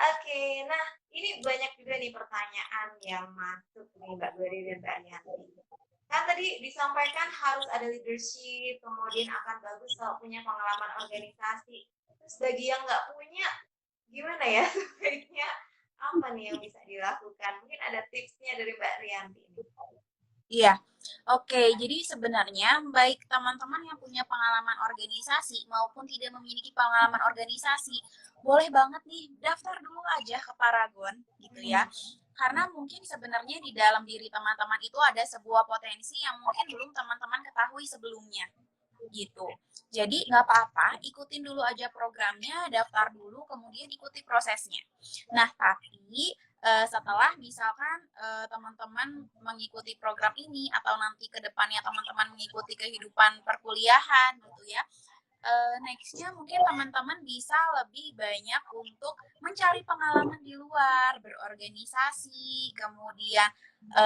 S1: Oke, nah ini banyak juga nih pertanyaan yang masuk nih Mbak Glori dan Mbak Yanti. Kan tadi disampaikan harus ada leadership, kemudian akan bagus kalau punya pengalaman organisasi. Terus bagi yang nggak punya, gimana ya sebaiknya apa nih yang bisa dilakukan? Mungkin ada tipsnya dari Mbak Rianti.
S4: Iya, oke. Jadi sebenarnya baik teman-teman yang punya pengalaman organisasi maupun tidak memiliki pengalaman organisasi, boleh banget nih daftar dulu aja ke Paragon gitu ya. Karena mungkin sebenarnya di dalam diri teman-teman itu ada sebuah potensi yang mungkin belum teman-teman ketahui sebelumnya gitu. Jadi nggak apa-apa, ikutin dulu aja programnya, daftar dulu, kemudian ikuti prosesnya. Nah, tapi setelah misalkan teman-teman mengikuti program ini atau nanti ke depannya teman-teman mengikuti kehidupan perkuliahan gitu ya, nextnya mungkin teman-teman bisa lebih banyak untuk mencari pengalaman di luar, berorganisasi, kemudian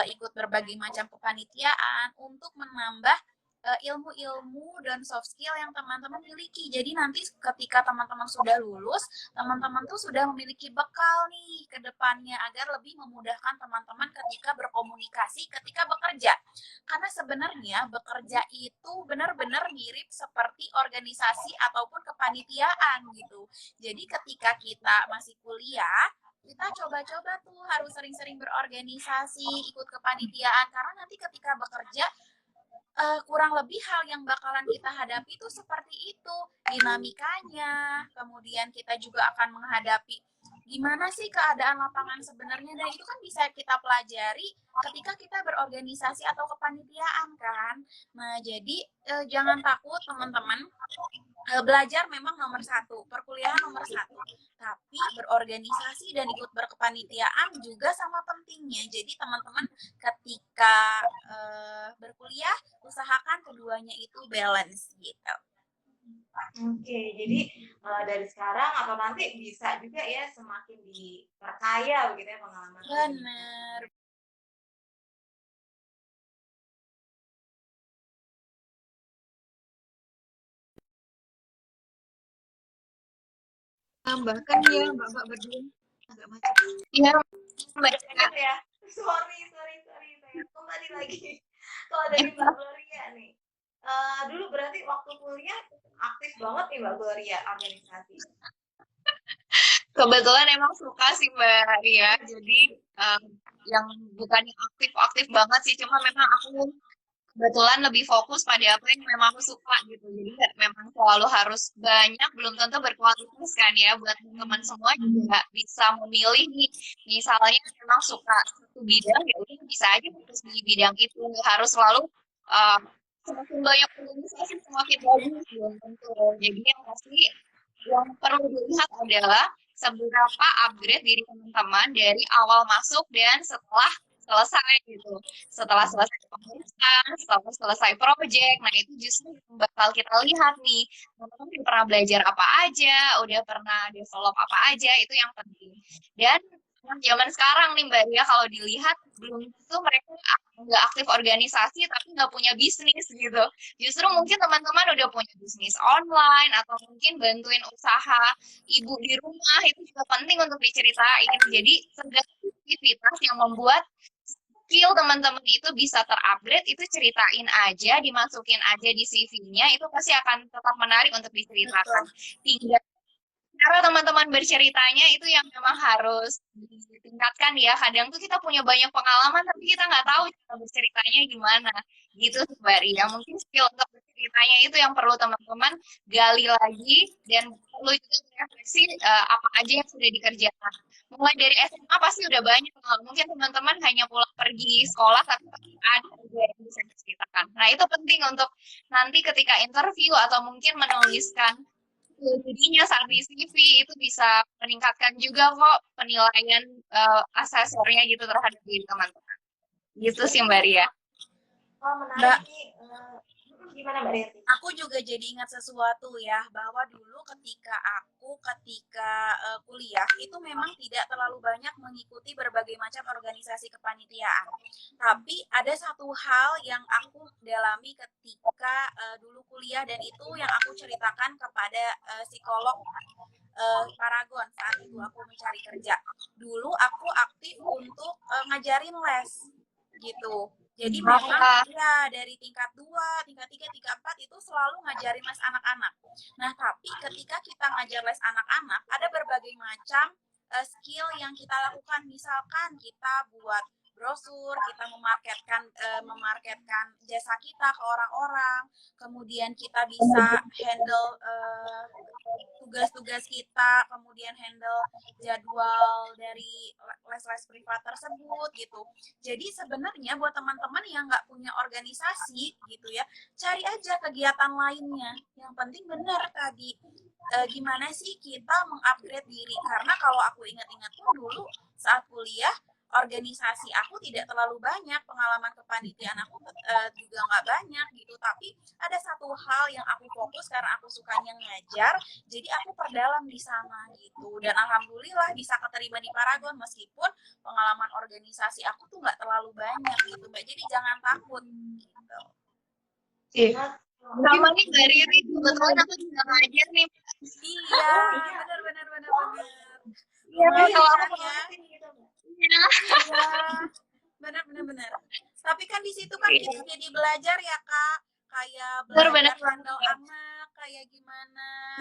S4: ikut berbagai macam kepanitiaan untuk menambah ilmu-ilmu dan soft skill yang teman-teman miliki. Jadi nanti ketika teman-teman sudah lulus, teman-teman tuh sudah memiliki bekal nih ke depannya agar lebih memudahkan teman-teman ketika berkomunikasi, ketika bekerja. Karena sebenarnya bekerja itu benar-benar mirip seperti organisasi ataupun kepanitiaan gitu. Jadi ketika kita masih kuliah, kita coba-coba tuh harus sering-sering berorganisasi, ikut kepanitiaan, karena nanti ketika bekerja kurang lebih hal yang bakalan kita hadapi itu seperti itu dinamikanya, kemudian kita juga akan menghadapi gimana sih keadaan lapangan sebenarnya, dan itu kan bisa kita pelajari ketika kita berorganisasi atau kepanitiaan kan. Nah jadi jangan takut teman-teman, belajar memang nomor satu, perkuliahan nomor satu, tapi berorganisasi dan ikut berkepanitiaan juga sama pentingnya. Jadi teman-teman ketika berkuliah usahakan keduanya itu balance gitu.
S1: Oke, jadi dari sekarang atau nanti bisa juga ya semakin diperkaya begitu ya pengalaman.
S4: Benar.
S3: Tambahkan ya Mbak berdua agak macet.
S2: Iya,
S1: Mbak ya. Sorry. Saya kembali lagi. Kalau dari Mbak Gloria nih, dulu berarti waktu kuliah aktif banget nih Mbak Gloria organisasi.
S2: kebetulan emang suka sih Mbak Ria. Jadi yang bukan aktif banget sih, cuma memang aku kebetulan lebih fokus pada apa yang memang aku suka gitu. Jadi memang selalu harus banyak, belum tentu berkualitas kan ya. Buat teman-teman semua juga bisa memilih nih. Misalnya memang suka satu bidang, ya udah bisa aja fokus di bidang itu. Harus selalu semakin banyak organisasi semakin bagus, belum tentu. Jadi yang pasti yang perlu dilihat adalah seberapa upgrade diri teman-teman dari awal masuk dan setelah selesai gitu. Setelah selesai pemeriksaan, setelah selesai project, nah itu justru bakal kita lihat nih, teman-teman udah pernah belajar apa aja, udah pernah develop apa aja, itu yang penting. Dan zaman sekarang nih Mbak Ria, kalau dilihat belum tentu mereka nggak aktif organisasi tapi nggak punya bisnis gitu. Justru mungkin teman-teman udah punya bisnis online atau mungkin bantuin usaha ibu di rumah, itu juga penting untuk diceritain. Jadi segala aktivitas yang membuat skill teman-teman itu bisa terupgrade, itu ceritain aja, dimasukin aja di CV-nya, itu pasti akan tetap menarik untuk diceritakan. Tinggal cara teman-teman berceritanya itu yang memang harus ditingkatkan ya. Kadang tuh kita punya banyak pengalaman tapi kita nggak tahu cara berceritanya gimana. Gitu sih Mbak Ria. Mungkin skill untuk berceritanya itu yang perlu teman-teman gali lagi dan perlu juga refleksi apa aja yang sudah dikerjakan. Mulai dari SMA pasti udah banyak. Mungkin teman-teman hanya pulang pergi sekolah, tapi pasti ada aja yang bisa diceritakan. Nah, itu penting untuk nanti ketika interview atau mungkin menuliskan jadinya saat di CV itu bisa meningkatkan juga kok penilaian asesornya gitu terhadap diri teman-teman. Gitu sih Mbak Ria.
S1: Oh, menarik nih. Gimana Mbak Reti?
S4: Aku juga jadi ingat sesuatu ya, bahwa dulu ketika kuliah itu memang tidak terlalu banyak mengikuti berbagai macam organisasi kepanitiaan. Tapi ada satu hal yang aku dalami ketika dulu kuliah, dan itu yang aku ceritakan kepada psikolog Paragon saat itu aku mencari kerja. Dulu aku aktif untuk ngajarin les gitu. Jadi memang ya dari tingkat 2, tingkat 3, tingkat 4 itu selalu ngajarin les anak-anak. Nah, tapi ketika kita ngajar les anak-anak, ada berbagai macam skill yang kita lakukan. Misalkan kita buat brosur, kita memarketkan jasa kita ke orang-orang, kemudian kita bisa handle tugas-tugas kita, kemudian handle jadwal dari les-les privat tersebut gitu. Jadi sebenarnya buat teman-teman yang nggak punya organisasi gitu ya, cari aja kegiatan lainnya. Yang penting benar tadi, gimana sih kita mengupgrade diri. Karena kalau aku ingat-ingat pun dulu saat kuliah, organisasi aku tidak terlalu banyak, pengalaman kepanitiaan aku juga nggak banyak gitu, tapi ada satu hal yang aku fokus karena aku sukanya ngajar, jadi aku perdalam di sana gitu, dan alhamdulillah bisa keterima di Paragon meskipun pengalaman organisasi aku tuh nggak terlalu banyak gitu Mbak, jadi jangan takut gitu.
S2: Iya. Sama nih Mbak Riri, kebetulan aku juga ngajar nih.
S4: Iya, benar.
S2: Iya, kalau aku
S4: Iya, benar. Tapi kan di situ kan kita jadi belajar ya Kak, kayak belajar handle anak, kayak gimana.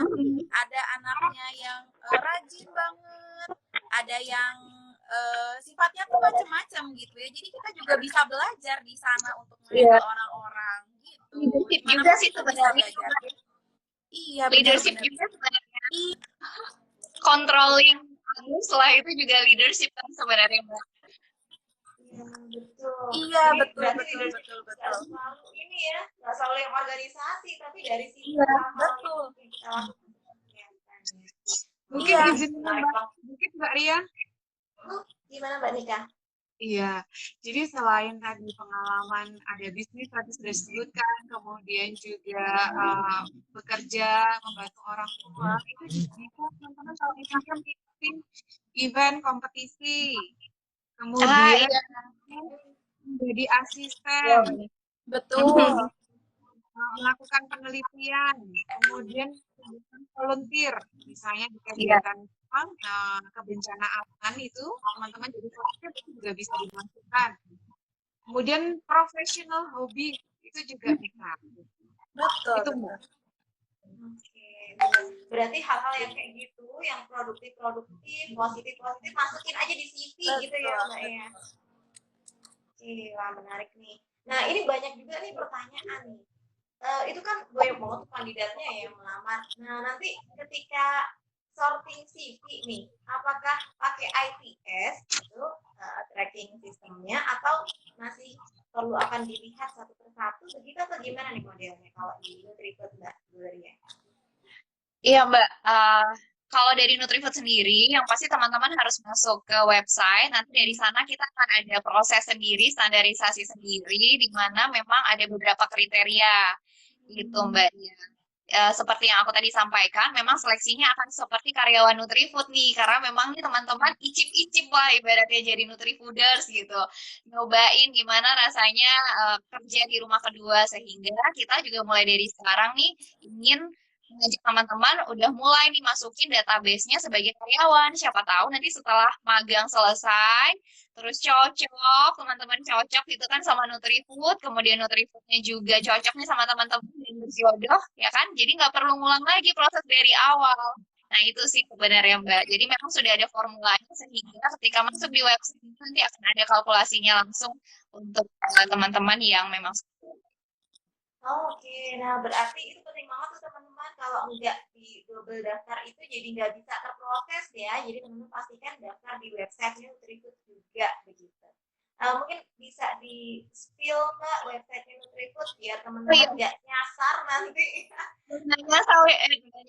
S4: Ada anaknya yang rajin banget, ada yang sifatnya tuh macam-macam gitu ya. Jadi kita juga bisa belajar di sana untuk menghandle orang-orang gitu.
S2: Leadership juga sih sebenarnya.
S4: Iya,
S2: leadership juga sebenarnya. Controlling. Setelah itu juga leadership kan sebenarnya Mbak.
S4: Iya, betul.
S1: Selalu ini ya, nggak selalu yang organisasi, tapi dari sini
S4: betul.
S3: Mungkin izin mungkin Mbak Ria.
S1: Gimana Mbak Nika?
S3: Iya, jadi selain tadi pengalaman ada bisnis tadi sudah disebutkan, kemudian juga bekerja, membantu orang tua, itu juga bisa teman-teman kalau misalkan ikutin event kompetisi, kemudian menjadi asisten,
S2: Betul.
S3: melakukan penelitian, kemudian volunteer, misalnya di kegiatan kebencanaan itu teman-teman jadi volunteer itu juga bisa dimasukkan. Kemudian professional hobi itu juga bisa.
S4: Betul.
S3: Itu
S1: Oke, berarti hal-hal yang kayak gitu, yang produktif, positif masukin aja di CV gitu ya Mbak ya. Wah, menarik nih. Nah, ini banyak juga nih pertanyaan nih. Itu kan banyak banget kandidatnya ya yang melamar. Nah, nanti ketika sorting CV nih, apakah pakai ITS itu tracking sistemnya atau masih perlu akan dilihat satu persatu begitu atau gimana nih modelnya kalau di Nutrifood Mbak Gloria?
S2: Iya Mbak, kalau dari Nutrifood sendiri, yang pasti teman-teman harus masuk ke website. Nanti dari sana kita akan ada proses sendiri, standarisasi sendiri, di mana memang ada beberapa kriteria gitu Mbak. Seperti yang aku tadi sampaikan, memang seleksinya akan seperti karyawan Nutrifood nih, karena memang nih teman-teman icip-icip lah ibaratnya jadi Nutrifooders gitu, nyobain gimana rasanya kerja di rumah kedua, sehingga kita juga mulai dari sekarang nih ingin mengajak teman-teman udah mulai nih masukin database-nya sebagai karyawan. Siapa tahu nanti setelah magang selesai, terus cocok, teman-teman cocok itu kan sama Nutrifood, kemudian Nutrifood-nya juga cocok nih sama teman-teman dan berjodoh, ya kan? Jadi nggak perlu ngulang lagi proses dari awal. Nah, itu sih sebenarnya Mbak. Jadi memang sudah ada formulanya sehingga ketika masuk di website itu nanti akan ada kalkulasinya langsung untuk teman-teman yang memang
S1: Oke, nah berarti itu penting banget tuh teman-teman, kalau nggak di double daftar itu jadi nggak bisa terproses ya. Jadi teman-teman pastikan daftar di websitenya Nutrifut juga begitu. Mungkin bisa di spill Mbak websitenya Nutrifut biar teman-teman nggak nyasar nanti.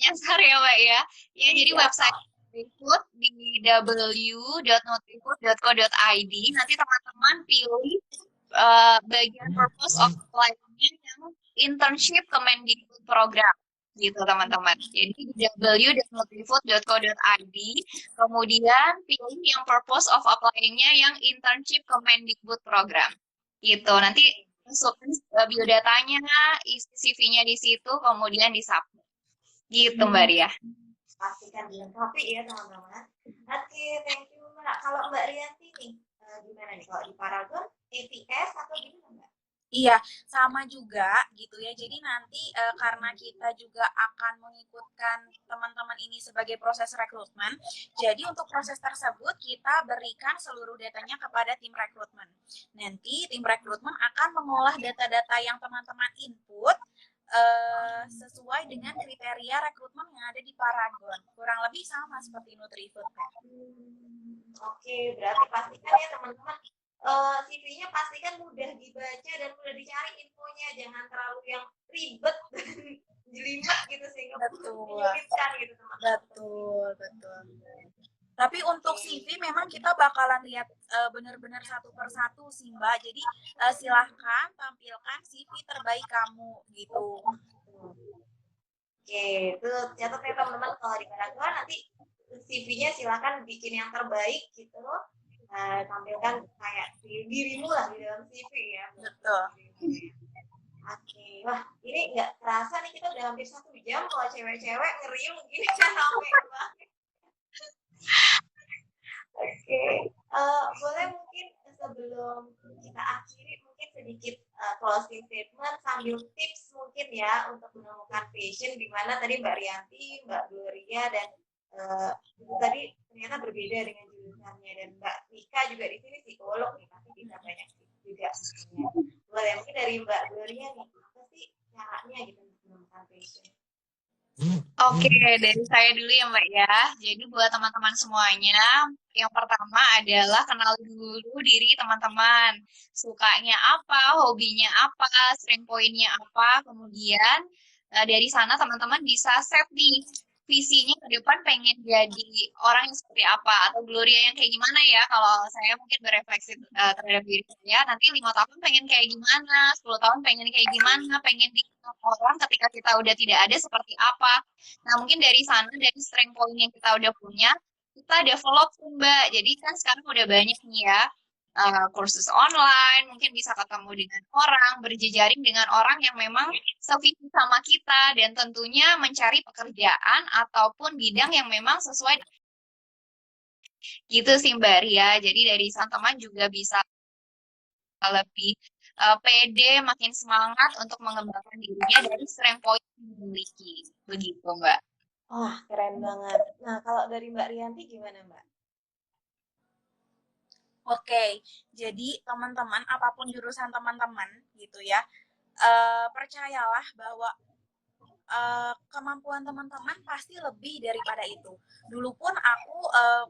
S2: Nyasar ya Mbak ya. Ya jadi
S1: Iya.
S2: website Nutrifut di www.nutrifut.co.id. Nanti teman-teman pilih bagian purpose of apply-nya yang internship Kemendikbud program gitu teman-teman. Jadi di www.nutrifut.co.id, kemudian pilih yang purpose of apply-nya yang internship Kemendikbud program gitu. Nanti masukkan biodatanya, isi CV-nya di situ, kemudian disubmit gitu Mbak Ria.
S1: Pastikan dilengkapi ya teman-teman. Oke, thank you Mbak. Kalau Mbak Rianti nih, gimana nih kalau di Paragon, ATS atau gimana Mbak?
S4: Iya, sama juga gitu ya. Jadi nanti karena kita juga akan mengikutkan teman-teman ini sebagai proses rekrutmen, jadi untuk proses tersebut kita berikan seluruh datanya kepada tim rekrutmen. Nanti tim rekrutmen akan mengolah data-data yang teman-teman input sesuai dengan kriteria rekrutmen yang ada di Paragon. Kurang lebih sama seperti Nutrifut.
S1: Oke, berarti pastikan ya teman-teman CV-nya pastikan mudah dibaca dan mudah dicari infonya, jangan terlalu yang ribet dan jelimet gitu sehingga menyulitkan gitu teman-teman.
S4: Betul. Tapi untuk CV memang kita bakalan lihat benar-benar satu persatu sih Mbak. Jadi silahkan tampilkan CV terbaik kamu gitu.
S1: Oke, itu catat ya teman-teman, kalau di Paragon nanti CV-nya silahkan bikin yang terbaik gitu. Tampilkan kayak dirimu lah di dalam CV ya.
S4: Betul.
S1: Oke, wah ini nggak terasa nih kita udah hampir 1 jam. Kalau cewek-cewek ngeriung gini kan rame banget. Oke, boleh mungkin sebelum kita akhiri mungkin sedikit closing statement sambil tips mungkin ya untuk menemukan passion, di mana tadi Mbak Rianti, Mbak Gloria dan itu tadi ternyata berbeda dengan jurusannya, dan Mbak Nika juga di sini psikolog nih, pasti bisa banyak juga sebenarnya. Boleh mungkin dari Mbak Gloria nih, apa sih caranya gitu untuk menemukan passion?
S2: Oke, dari saya dulu ya Mbak ya. Jadi buat teman-teman semuanya, yang pertama adalah kenal dulu diri teman-teman. Sukanya apa, hobinya apa, strength point-nya apa. Kemudian dari sana teman-teman bisa set nih visinya ke depan pengen jadi orang yang seperti apa, atau Gloria yang kayak gimana ya. Kalau saya mungkin berefleksi terhadap diri saya, nanti 5 tahun pengen kayak gimana, 10 tahun pengen kayak gimana, pengen dikenal orang ketika kita udah tidak ada seperti apa. Nah, mungkin dari sana, dari strength point yang kita udah punya, kita develop Mbak. Jadi kan sekarang udah banyak nih ya, kursus online, mungkin bisa ketemu dengan orang, berjejaring dengan orang yang memang sevisi sama kita, dan tentunya mencari pekerjaan ataupun bidang yang memang sesuai. Gitu sih Mbak Ria. Jadi dari sana teman juga bisa lebih pede, makin semangat untuk mengembangkan dirinya dari strength point yang dimiliki. Begitu Mbak.
S1: Wah, keren banget. Nah, kalau dari Mbak Rianti gimana Mbak?
S4: Oke, jadi teman-teman, apapun jurusan teman-teman gitu ya, percayalah bahwa kemampuan teman-teman pasti lebih daripada itu. Dulu pun aku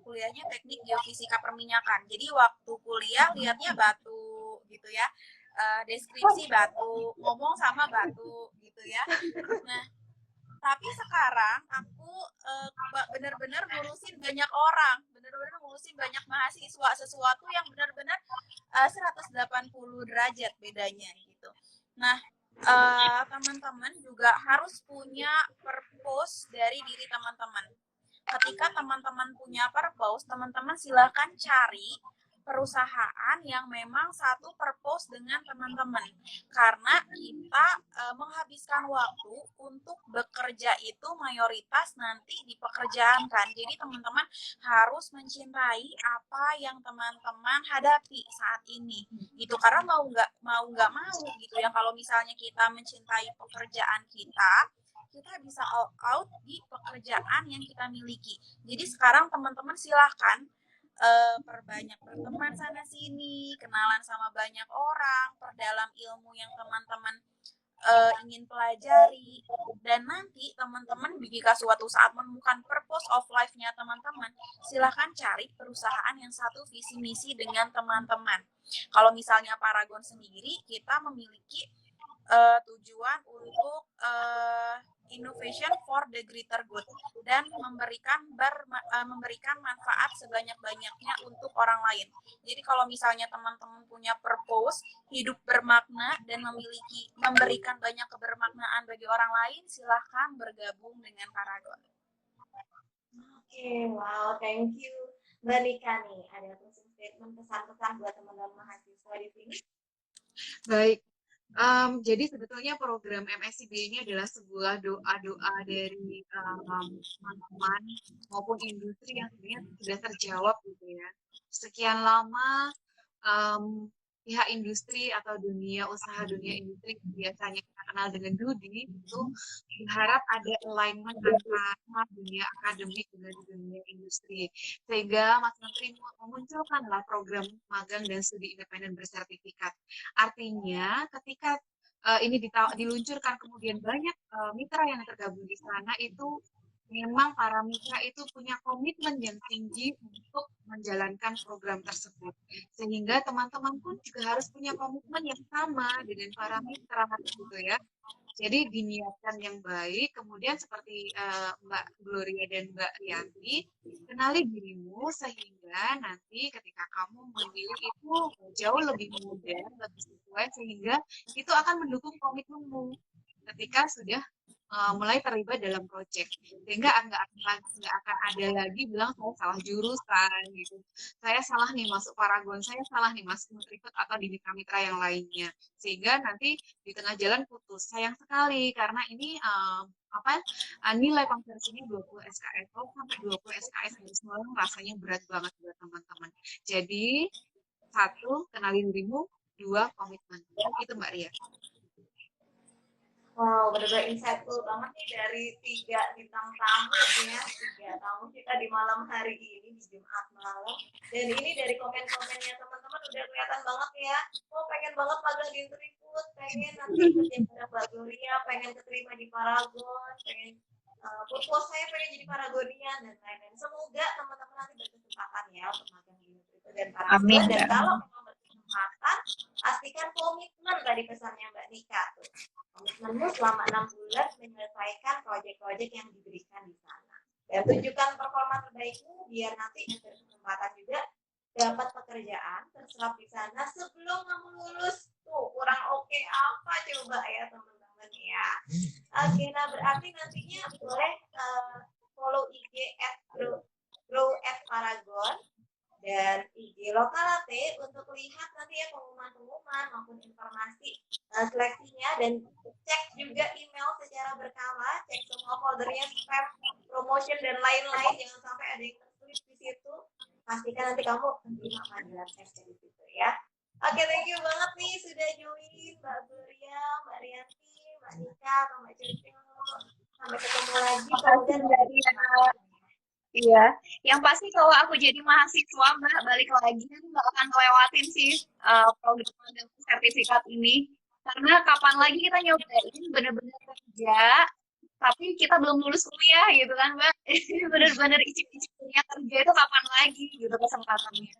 S4: kuliahnya teknik geofisika perminyakan, jadi waktu kuliah lihatnya batu gitu ya, deskripsi batu, ngomong sama batu gitu ya. Nah, tapi sekarang aku benar-benar ngurusin banyak orang, benar-benar ngurusin banyak mahasiswa, sesuatu yang benar-benar 180 derajat bedanya gitu. Nah, teman-teman juga harus punya purpose dari diri teman-teman. Ketika teman-teman punya purpose, teman-teman silahkan cari perusahaan yang memang satu purpose dengan teman-teman, karena kita menghabiskan waktu untuk bekerja itu mayoritas nanti di pekerjaan kan. Jadi teman-teman harus mencintai apa yang teman-teman hadapi saat ini gitu, karena mau nggak mau gitu ya, kalau misalnya kita mencintai pekerjaan kita bisa all out di pekerjaan yang kita miliki. Jadi sekarang teman-teman silahkan perbanyak berteman sana sini, kenalan sama banyak orang, perdalam ilmu yang teman-teman ingin pelajari. Dan nanti teman-teman jika suatu saat menemukan purpose of life-nya teman-teman, silahkan cari perusahaan yang satu visi misi dengan teman-teman. Kalau misalnya Paragon sendiri, kita memiliki tujuan untuk innovation for the greater good dan memberikan manfaat sebanyak-banyaknya untuk orang lain. Jadi kalau misalnya teman-teman punya purpose, hidup bermakna dan memberikan banyak kebermaknaan bagi orang lain, silahkan bergabung dengan Paragon.
S1: Oke, wow, thank you Mbak Nika nih. Ada closing statement, pesan-pesan buat teman-teman mahasiswa di sini?
S3: Baik. Jadi sebetulnya program MSIB ini adalah sebuah doa-doa dari teman-teman maupun industri yang sebenarnya sudah terjawab gitu ya. Sekian lama pihak industri atau dunia industri biasanya kita kenal dengan Dudi itu berharap ada alignment antara dunia akademik dengan dunia industri, sehingga Mas Menteri memunculkanlah program magang dan studi independen bersertifikat. Artinya ketika ini diluncurkan kemudian banyak mitra yang tergabung di sana, itu memang para mitra itu punya komitmen yang tinggi untuk menjalankan program tersebut. Sehingga teman-teman pun juga harus punya komitmen yang sama dengan para mitra gitu ya. Jadi diniatkan yang baik, kemudian seperti Mbak Gloria dan Mbak Rianti, kenali dirimu sehingga nanti ketika kamu memilih itu jauh lebih mudah, lebih sesuai, sehingga itu akan mendukung komitmenmu ketika sudah mulai terlibat dalam proyek, sehingga nggak akan ada lagi bilang saya salah jurusan gitu, saya salah nih masuk Paragon, saya salah nih masuk Nutrifut atau di mitra-mitra yang lainnya, sehingga nanti di tengah jalan putus. Sayang sekali karena ini nilai konversinya 20 SKS sampai 20 SKS harus ngulang, rasanya berat banget buat teman-teman. Jadi 1, kenali dirimu, 2, komitmen. Itu Mbak Ria.
S1: Wow, benar-benar insightful banget nih dari 3 bintang tamu ya, 3 tamu kita di malam hari ini, di Jumat malam. Dan ini dari komen-komennya teman-teman udah kelihatan banget ya, pengen banget magang di Nutrifut, pengen nanti kerja pada Mbak Gloria, pengen keterima di Paragon, pengen purpose saya pengen jadi Paragonian dan lain-lain. Semoga teman-teman nanti berkesempatan ya untuk magang di Nutrifut dan Paragon.
S2: Amin.
S1: Dan kalau memang berkesempatan, pastikan komitmen tadi pesannya Mbak Nika tuh. Komitmenmu selama 6 bulan menyelesaikan proyek-proyek yang diberikan di sana. Dan tunjukkan performa terbaikmu biar nanti ada kesempatan juga dapat pekerjaan terserap di sana sebelum kamu lulus. Tuh, kurang oke apa coba ya teman-teman ya. Oke, nah berarti nantinya boleh follow IG @grow@paragon dan IG Lokalate untuk lihat nanti ya pengumuman-pengumuman maupun informasi seleksinya, dan cek juga email secara berkala, cek semua foldernya, spam, promotion dan lain-lain, jangan sampai ada yang tertulis di situ. Pastikan nanti kamu menerima panggilan tes di situ ya. Oke, thank you banget nih sudah join Mbak Gloria, Mbak Rianti, Mbak Nika, Mbak Cecil. Sampai ketemu lagi.
S2: Makasih Mbak Ria. Iya, yang pasti kalau aku jadi mahasiswa, Mbak, balik lagi nggak akan ngelewatin sih program magang sertifikat ini. Karena kapan lagi kita nyobain bener-bener kerja, tapi kita belum lulus kuliah gitu kan, Mbak. Bener-bener icip-icip dunia kerja itu kapan lagi gitu kesempatannya.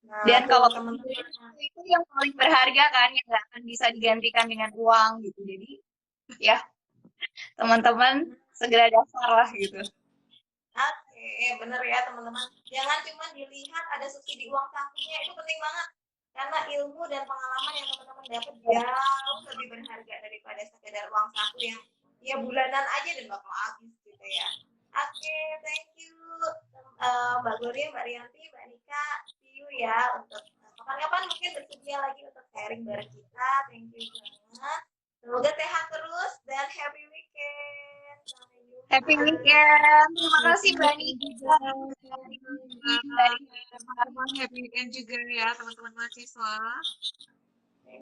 S1: Nah,
S2: Dan kalau
S1: teman-teman
S2: itu yang paling berharga kan, yang nggak akan bisa digantikan dengan uang gitu. Jadi ya teman-teman segera daftar lah gitu.
S1: Oke, bener ya teman-teman. Jangan cuma dilihat ada subsidi uang sakunya, itu penting banget. Karena ilmu dan pengalaman yang teman-teman dapat jauh lebih berharga daripada sekedar uang saku yang ya bulanan aja dan bakal habis gitu ya. Oke, thank you Mbak Gloria, Mbak Rianti, Mbak Nika. See you ya untuk kapan-kapan mungkin bersedia lagi untuk sharing bareng kita. Thank you banget. Semoga sehat terus dan happy weekend.
S2: Happy weekend. Terima kasih Mbak Nika.
S3: Happy weekend juga ya teman-teman mahasiswa.